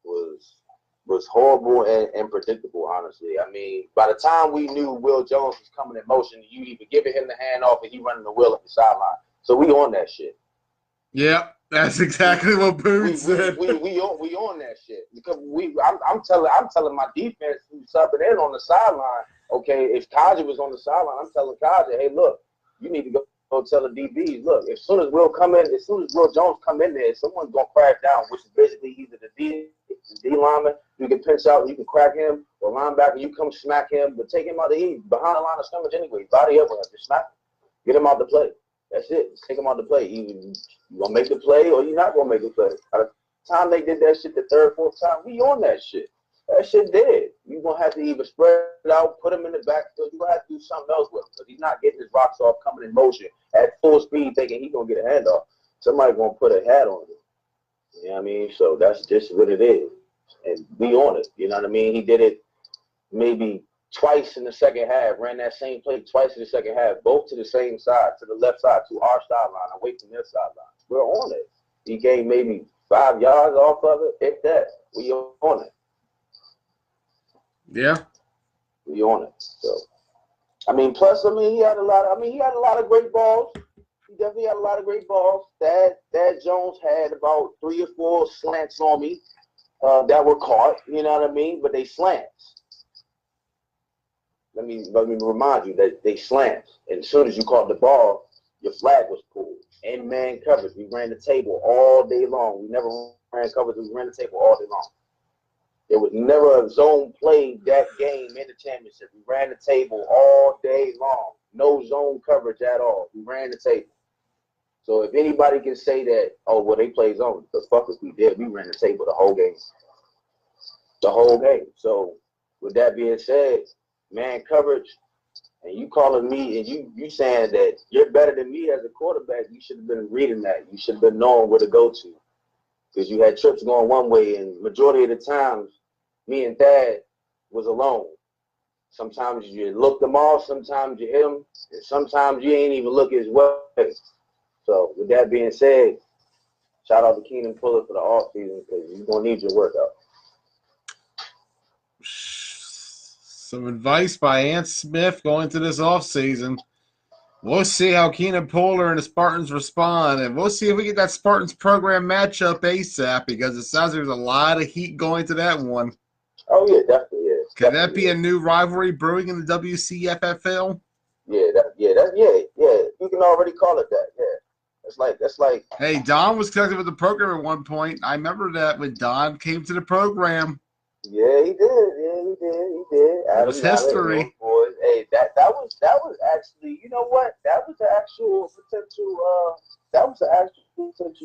was horrible and predictable, honestly. I mean, by the time we knew Will Jones was coming in motion, you either giving him the handoff and he running the wheel up the sideline. So we on that shit. Yeah, that's exactly what Boone said. We on that shit because I'm telling my defense who's subbing in on the sideline. Okay, if Kaja was on the sideline, I'm telling Kaja, hey, look, you need to go tell the DBs, look, as soon as Will Jones come in there, someone's gonna crack down, which is basically either the D lineman, you can pinch out, you can crack him, or linebacker, you come smack him, but take him out behind the line of scrimmage anyway. Body up with him, just smack him. Get him out the play. That's it. Just take him out the play. Either you gonna make the play or you're not gonna make the play. By the time they did that shit the third, fourth time, we on that shit. That shit dead. You're going to have to either spread it out, put him in the backfield. You're going to have to do something else with him because he's not getting his rocks off coming in motion at full speed thinking he's going to get a handoff. Somebody's going to put a hat on him. You know what I mean? So that's just what it is. And be on it. You know what I mean? He did it maybe twice in the second half, ran that same play twice in the second half, both to the same side, to the left side, to our sideline, away from their sideline. We're on it. He gained maybe 5 yards off of it, if that. We on it. Yeah. We on it. So, I mean, plus, he had a lot of great balls. He definitely had a lot of great balls. Thad Jones had about 3 or 4 slants on me that were caught. You know what I mean? But they slants. Let me remind you that they slants. And as soon as you caught the ball, your flag was pulled. In man coverage. We ran the table all day long. We never ran coverage. We ran the table all day long. There was never a zone played that game in the championship. We ran the table all day long. No zone coverage at all. We ran the table. So if anybody can say that, oh, well, they play zone, the fuck if we did. We ran the table the whole game. The whole game. So with that being said, man coverage, and you calling me and you saying that you're better than me as a quarterback, you should have been reading that. You should have been knowing where to go to. Because you had trips going one way, and majority of the times, me and Thad was alone. Sometimes you look them off, sometimes you hit them, and sometimes you ain't even look his way. So with that being said, shout out to Keenan Puller for the offseason because you're going to need your workout. Some advice by Ant Smith going to this offseason. We'll see how Keenan Puller and the Spartans respond, and we'll see if we get that Spartans program matchup ASAP because it sounds like there's a lot of heat going to that one. Oh, yeah, definitely is. Can that be a new rivalry brewing in the WCFFL? Yeah. You can already call it that, yeah. That's like. Hey, Don was connected with the program at one point. I remember that when Don came to the program. Yeah, he did. It was history. Boys. Hey, that was actually, you know what? That was the actual potential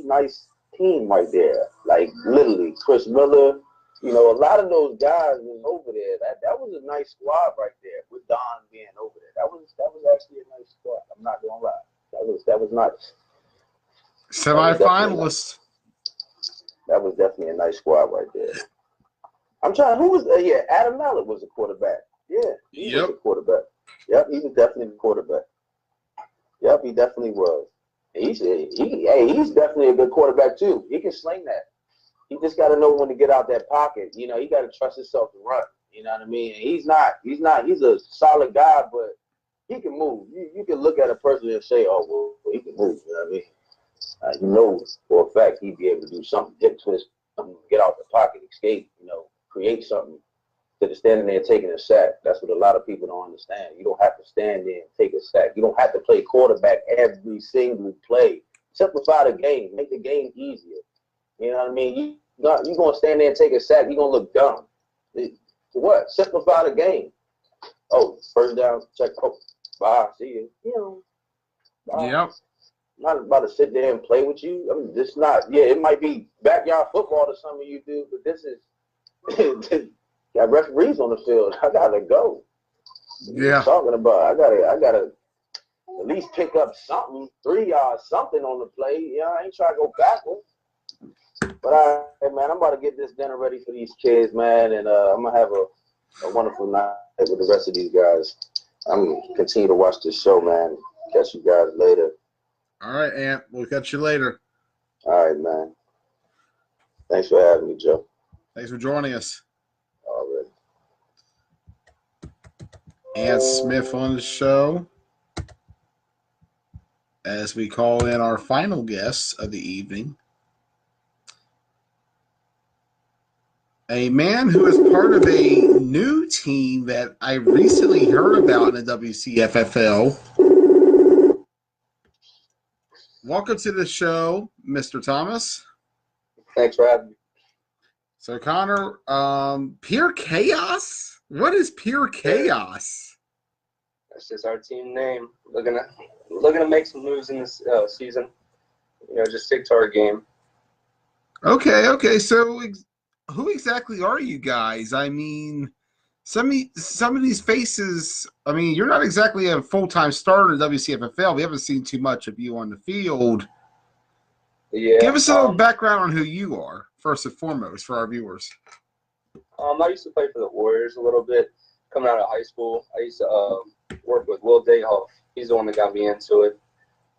nice team right there. Like literally, Chris Miller. You know, a lot of those guys was over there. That was a nice squad right there with Don being over there. That was actually a nice squad. I'm not gonna lie. That was nice. Semi-finalists. That was definitely a nice squad right there. I'm trying. Who was? Adam Mallett was a quarterback. Yeah, he was a quarterback. Yep, he was definitely a quarterback. Yep, he definitely was. He's definitely a good quarterback too. He can sling that. He just got to know when to get out that pocket. You know, he got to trust himself to run. You know what I mean? And he's a solid guy, but he can move. You can look at a person and say, oh, well, he can move. You know what I mean? You know for a fact he'd be able to do something, hip twist, something, get out the pocket, escape, you know, create something instead of standing there taking a sack. That's what a lot of people don't understand. You don't have to stand there and take a sack. You don't have to play quarterback every single play. Simplify the game. Make the game easier. You know what I mean? You're going to stand there and take a sack, you're going to look dumb. For what? Simplify the game. Oh, first down, check. Oh, bye. See you. You know. Bye. Yep. I'm not about to sit there and play with you. I mean, this not. Yeah, it might be backyard football to some of you do, but this is got referees on the field. I gotta go. Yeah. Talking about. I gotta at least pick up something, 3 yards, something on the play. You know, I ain't trying to go backwards. But hey, man, I'm about to get this dinner ready for these kids, man, and I'm gonna have a wonderful night with the rest of these guys. I'm gonna continue to watch this show, man. Catch you guys later. All right, Ant. We'll catch you later. All right, man. Thanks for having me, Joe. Thanks for joining us. All right. Ant Smith on the show as we call in our final guests of the evening. A man who is part of a new team that I recently heard about in the WCFFL. Welcome to the show, Mr. Thomas. Thanks for having me. So, Connor, Pure Chaos? What is Pure Chaos? That's just our team name. Looking to make some moves in this season. You know, just stick to our game. Okay. So, who exactly are you guys? I mean, some of these faces. I mean, you're not exactly a full-time starter in WCFFL. We haven't seen too much of you on the field. Yeah. Give us a little background on who you are, first and foremost, for our viewers. I used to play for the Warriors a little bit coming out of high school. I used to work with Will Dayhoff. He's the one that got me into it.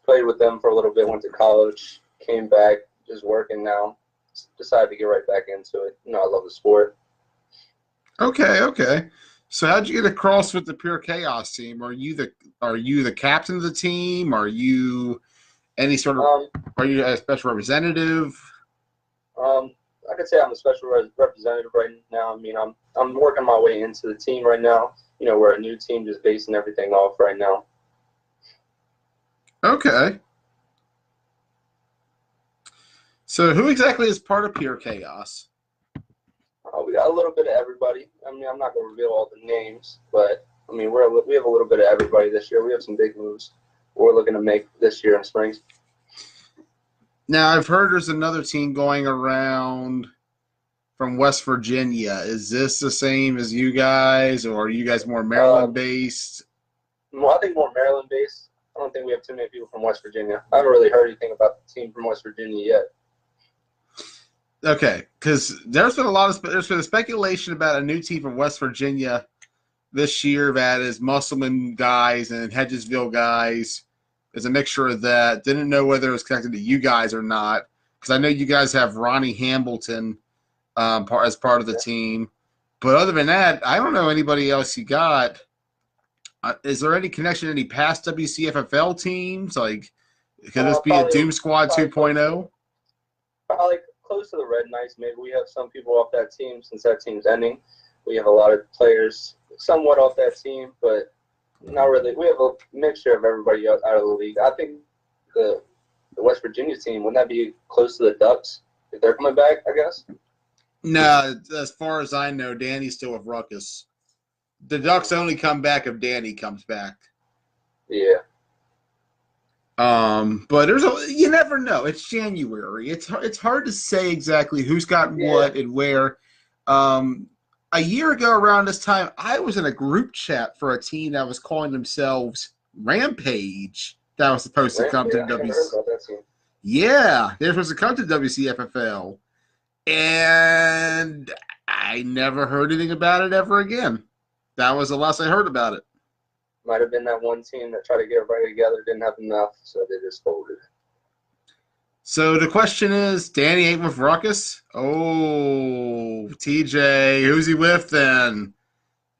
Played with them for a little bit, went to college, came back, just working now. Decided to get right back into it. You know, I love the sport. Okay. So how'd you get across with the Pure Chaos team? Are you the captain of the team? Are you any sort of are you a special representative? I could say I'm a special representative right now. I mean, I'm working my way into the team right now. You know, we're a new team, just basing everything off right now. Okay. So who exactly is part of Pure Chaos? We got a little bit of everybody. I mean, I'm not going to reveal all the names, but I mean, we have a little bit of everybody this year. We have some big moves we're looking to make this year in spring. Now, I've heard there's another team going around from West Virginia. Is this the same as you guys, or are you guys more Maryland-based? Well, I think more Maryland-based. I don't think we have too many people from West Virginia. I haven't really heard anything about the team from West Virginia yet. Okay, because there's been a speculation about a new team from West Virginia this year that is Musselman guys and Hedgesville guys. There's a mixture of that. Didn't know whether it was connected to you guys or not, because I know you guys have Ronnie Hambleton as part of the team. But other than that, I don't know anybody else you got. Is there any connection to any past WCFFL teams? Like, could this be a Doom Squad 2.0? Probably close to the Red Knights. Maybe we have some people off that team since that team's ending. We have a lot of players somewhat off that team, but not really. We have a mixture of everybody out of the league. I think the West Virginia team, wouldn't that be close to the Ducks if they're coming back, I guess? No, as far as I know, Danny's still with Ruckus. The Ducks only come back if Danny comes back. Yeah. But you never know. It's January. It's hard to say exactly who's got what and where. A year ago around this time, I was in a group chat for a team that was calling themselves Rampage. That was supposed to come to WCFFL. Yeah, they were supposed to come to WCFFL. And I never heard anything about it ever again. That was the last I heard about it. Might have been that one team that tried to get everybody together, didn't have enough, so they just folded. So the question is, Danny ain't with Ruckus? Oh, TJ, who's he with then?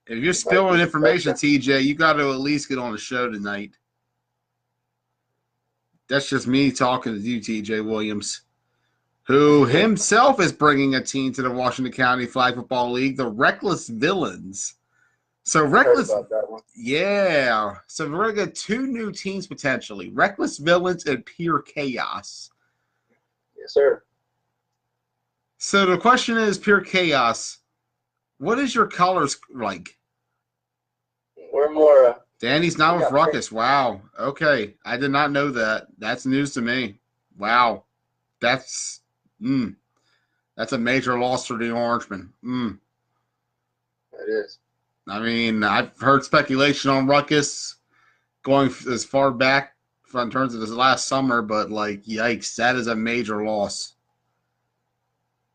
If you're spilling information, TJ, you got to at least get on the show tonight. That's just me talking to you, TJ Williams, who himself is bringing a team to the Washington County Flag Football League, the Reckless Villains. So Reckless, Heard about that one. yeah. So we're going to get 2 new teams potentially, Reckless Villains and Pure Chaos. Yes, sir. So the question is, Pure Chaos, what is your colors like? We're more. Danny's not with got Ruckus. Wow. Okay. I did not know that. That's news to me. Wow. That's a major loss for the Orangemen. It is. I mean, I've heard speculation on Ruckus going as far back in terms of this last summer, but like, yikes, that is a major loss.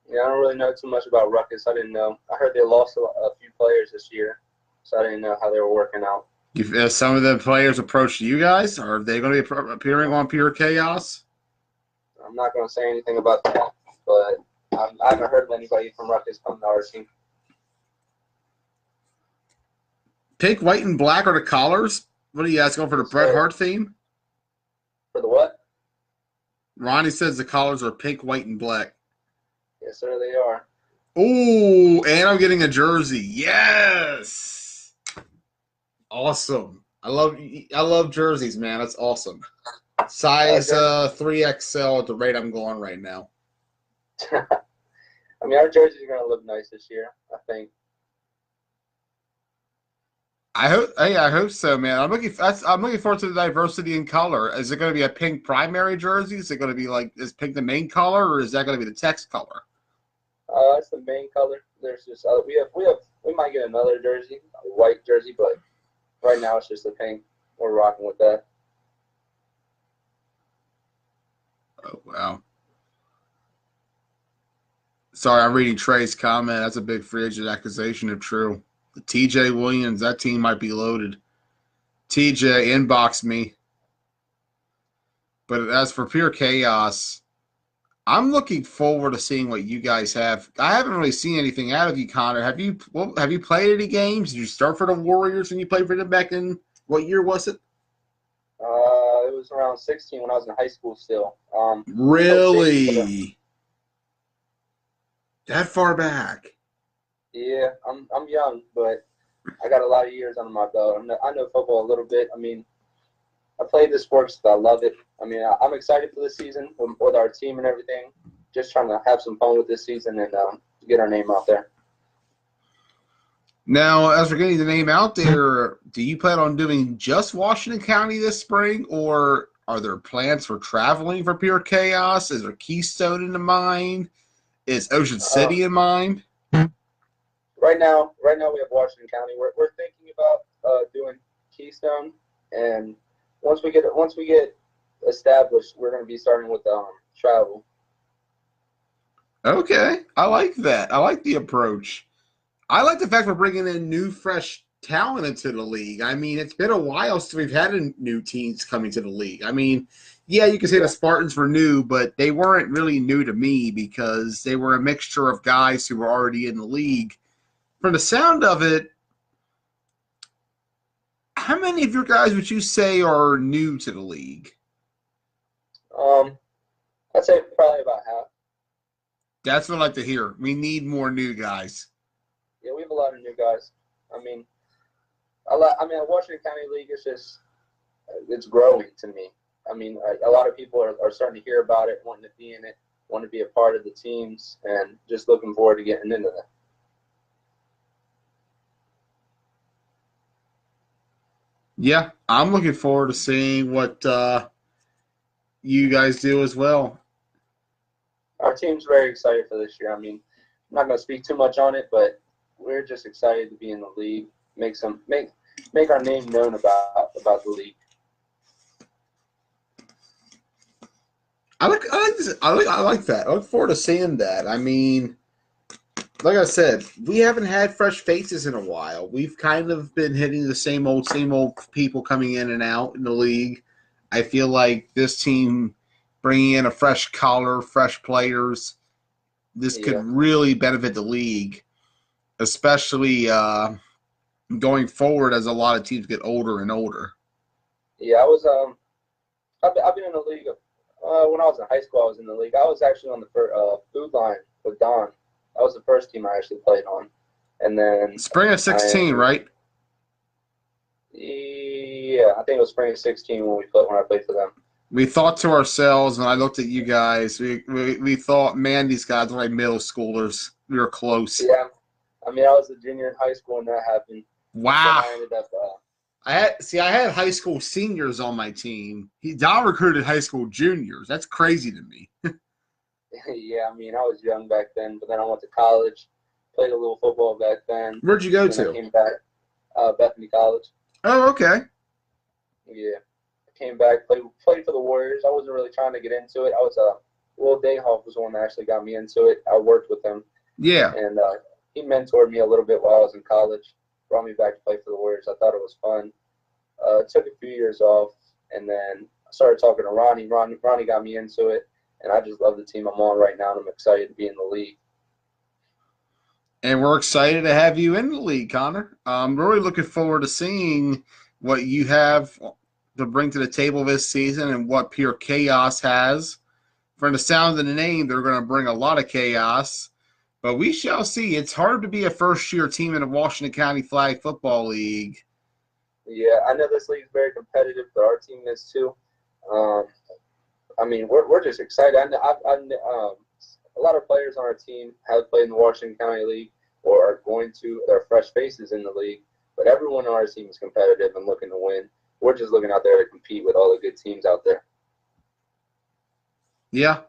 Yeah, I don't really know too much about Ruckus. I didn't know. I heard they lost a few players this year, so I didn't know how they were working out. If some of the players approached you guys, are they going to be appearing on Pure Chaos? I'm not going to say anything about that, but I haven't heard of anybody from Ruckus coming to our team. Pink, white, and black are the collars. What are you guys going for the Bret Hart theme? For the what? Ronnie says the collars are pink, white, and black. Yes, sir, they are. Ooh, and I'm getting a jersey. Yes. Awesome. I love jerseys, man. That's awesome. Size 3XL at the rate I'm going right now. I mean, our jerseys are going to look nice this year, I think. I hope so, man. I'm looking forward to the diversity in color. Is it going to be a pink primary jersey? Is it going to be is pink the main color, or is that going to be the text color? That's the main color. There's just we might get another jersey, a white jersey, but right now it's just the pink. We're rocking with that. Oh wow. Sorry, I'm reading Trey's comment. That's a big free agent accusation if true. The TJ Williams, that team might be loaded. TJ, inbox me. But as for Pure Chaos, I'm looking forward to seeing what you guys have. I haven't really seen anything out of you, Connor. Have you played any games? Did you start for the Warriors when you played for them back in, what year was it? It was around 16 when I was in high school still. Really? That far back? Yeah, I'm young, but I got a lot of years under my belt. I know football a little bit. I mean, I played the sport because I love it. I mean, I'm excited for this season with our team and everything. Just trying to have some fun with this season and get our name out there. Now, as we're getting the name out there, do you plan on doing just Washington County this spring, or are there plans for traveling for Pure Chaos? Is there Keystone in mind? Is Ocean City in mind? Right now we have Washington County. We're thinking about doing Keystone, and once we get established, we're going to be starting with travel. Okay, I like that. I like the approach. I like the fact we're bringing in new, fresh talent into the league. I mean, it's been a while since we've had new teams coming to the league. I mean, yeah, you can say the Spartans were new, but they weren't really new to me because they were a mixture of guys who were already in the league. From the sound of it, how many of your guys would you say are new to the league? I'd say probably about half. That's what I like to hear. We need more new guys. Yeah, we have a lot of new guys. I mean, Washington County League is just it's growing to me. I mean, a lot of people are starting to hear about it, wanting to be in it, want to be a part of the teams, and just looking forward to getting into that. Yeah, I'm looking forward to seeing what you guys do as well. Our team's very excited for this year. I mean, I'm not going to speak too much on it, but we're just excited to be in the league, make our name known about the league. I like that. I look forward to seeing that. I mean, like I said, we haven't had fresh faces in a while. We've kind of been hitting the same old people coming in and out in the league. I feel like this team bringing in a fresh color, fresh players, this could Yeah, really benefit the league, especially going forward as a lot of teams get older and older. yeah. I've been in the league. When I was in high school, I was in the league. I was actually on the food line with Don. That was the first team I actually played on, and then Spring of 16, right? yeah, I think it was spring of 16 when I played for them. We thought to ourselves, when I looked at you guys, we thought, man, these guys are like middle schoolers. We were close. Yeah, I mean, I was a junior in high school when that happened. Wow. Then I ended up. I had high school seniors on my team. Don recruited high school juniors. That's crazy to me. Yeah, I mean, I was young back then, but then I went to college, played a little football back then. Where'd you go Then I to? came back, Bethany College. Oh, okay. Yeah, I came back, played for the Warriors. I wasn't really trying to get into it. I was Will Dayhoff was the one that actually got me into it. I worked with him, Yeah. and he mentored me a little bit while I was in college. Brought me back to play for the Warriors. I thought it was fun. Took a few years off, and then I started talking to Ronnie. Ronnie got me into it, and I just love the team I'm on right now, and I'm excited to be in the league. And we're excited to have you in the league, Connor. I'm really looking forward to seeing what you have to bring to the table this season and what Pure Chaos has. From the sound of the name, they're going to bring a lot of chaos. But we shall see. It's hard to be a first-year team in the Washington County Flag Football League. Yeah, I know this league is very competitive, but our team is too. I mean, we're just excited. A lot of players on our team have played in the Washington County League or are going to. They're fresh faces in the league, but everyone on our team is competitive and looking to win. We're just looking out there to compete with all the good teams out there. Yeah.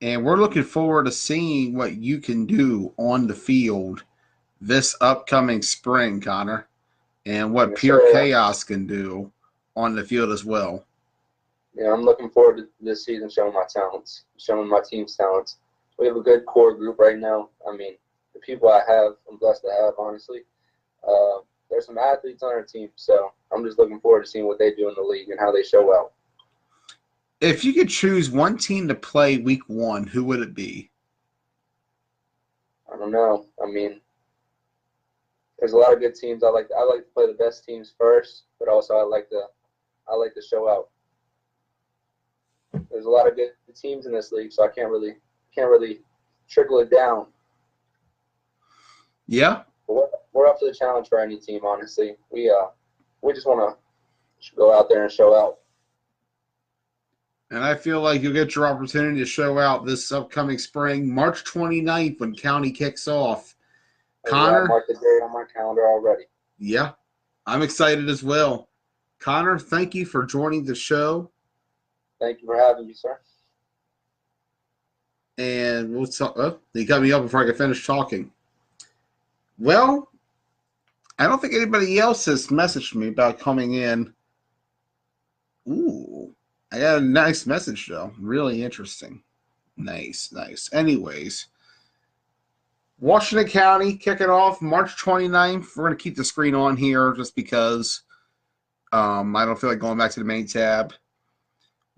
And we're looking forward to seeing what you can do on the field this upcoming spring, Connor, and what Yes, Pure sir. Chaos can do on the field as well. Yeah, I'm looking forward to this season showing my talents, showing my team's talents. We have a good core group right now. I mean, the people I'm blessed to have, honestly. There's some athletes on our team, so I'm just looking forward to seeing what they do in the league and how they show out. If you could choose one team to play week 1, who would it be? I don't know. I mean, there's a lot of good teams. I like to play the best teams first, but also I like to show out. There's a lot of good teams in this league, so I can't really trickle it down. Yeah. But we're up to the challenge for any team, honestly. We just want to go out there and show out. And I feel like you'll get your opportunity to show out this upcoming spring, March 29th, when County kicks off. Connor? I marked the date on my calendar already. Yeah. I'm excited as well. Connor, thank you for joining the show. Thank you for having me, sir. And we'll talk. Oh, he cut me up before I could finish talking. Well, I don't think anybody else has messaged me about coming in. Ooh, I got a nice message, though. Really interesting. Nice. Anyways, Washington County kicking off March 29th. We're going to keep the screen on here just because I don't feel like going back to the main tab.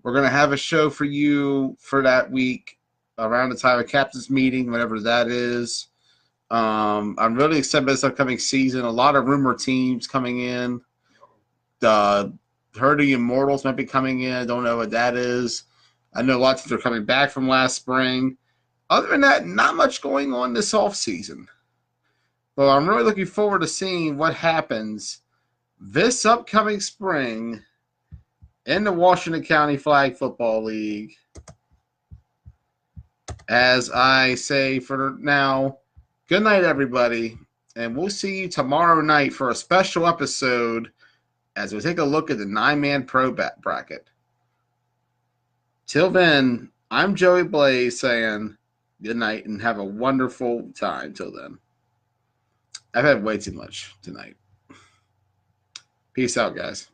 We're going to have a show for you for that week around the time of captain's meeting, whatever that is. I'm really excited about this upcoming season. A lot of rumor teams coming in. The Herding Immortals might be coming in. I don't know what that is. I know lots of them are coming back from last spring. Other than that, not much going on this offseason. But I'm really looking forward to seeing what happens this upcoming spring in the Washington County Flag Football League. As I say for now, good night, everybody. And we'll see you tomorrow night for a special episode as we take a look at the 9-man pro bracket. Till then, I'm Joey Blaze saying good night and have a wonderful time till then. I've had way too much tonight. Peace out, guys.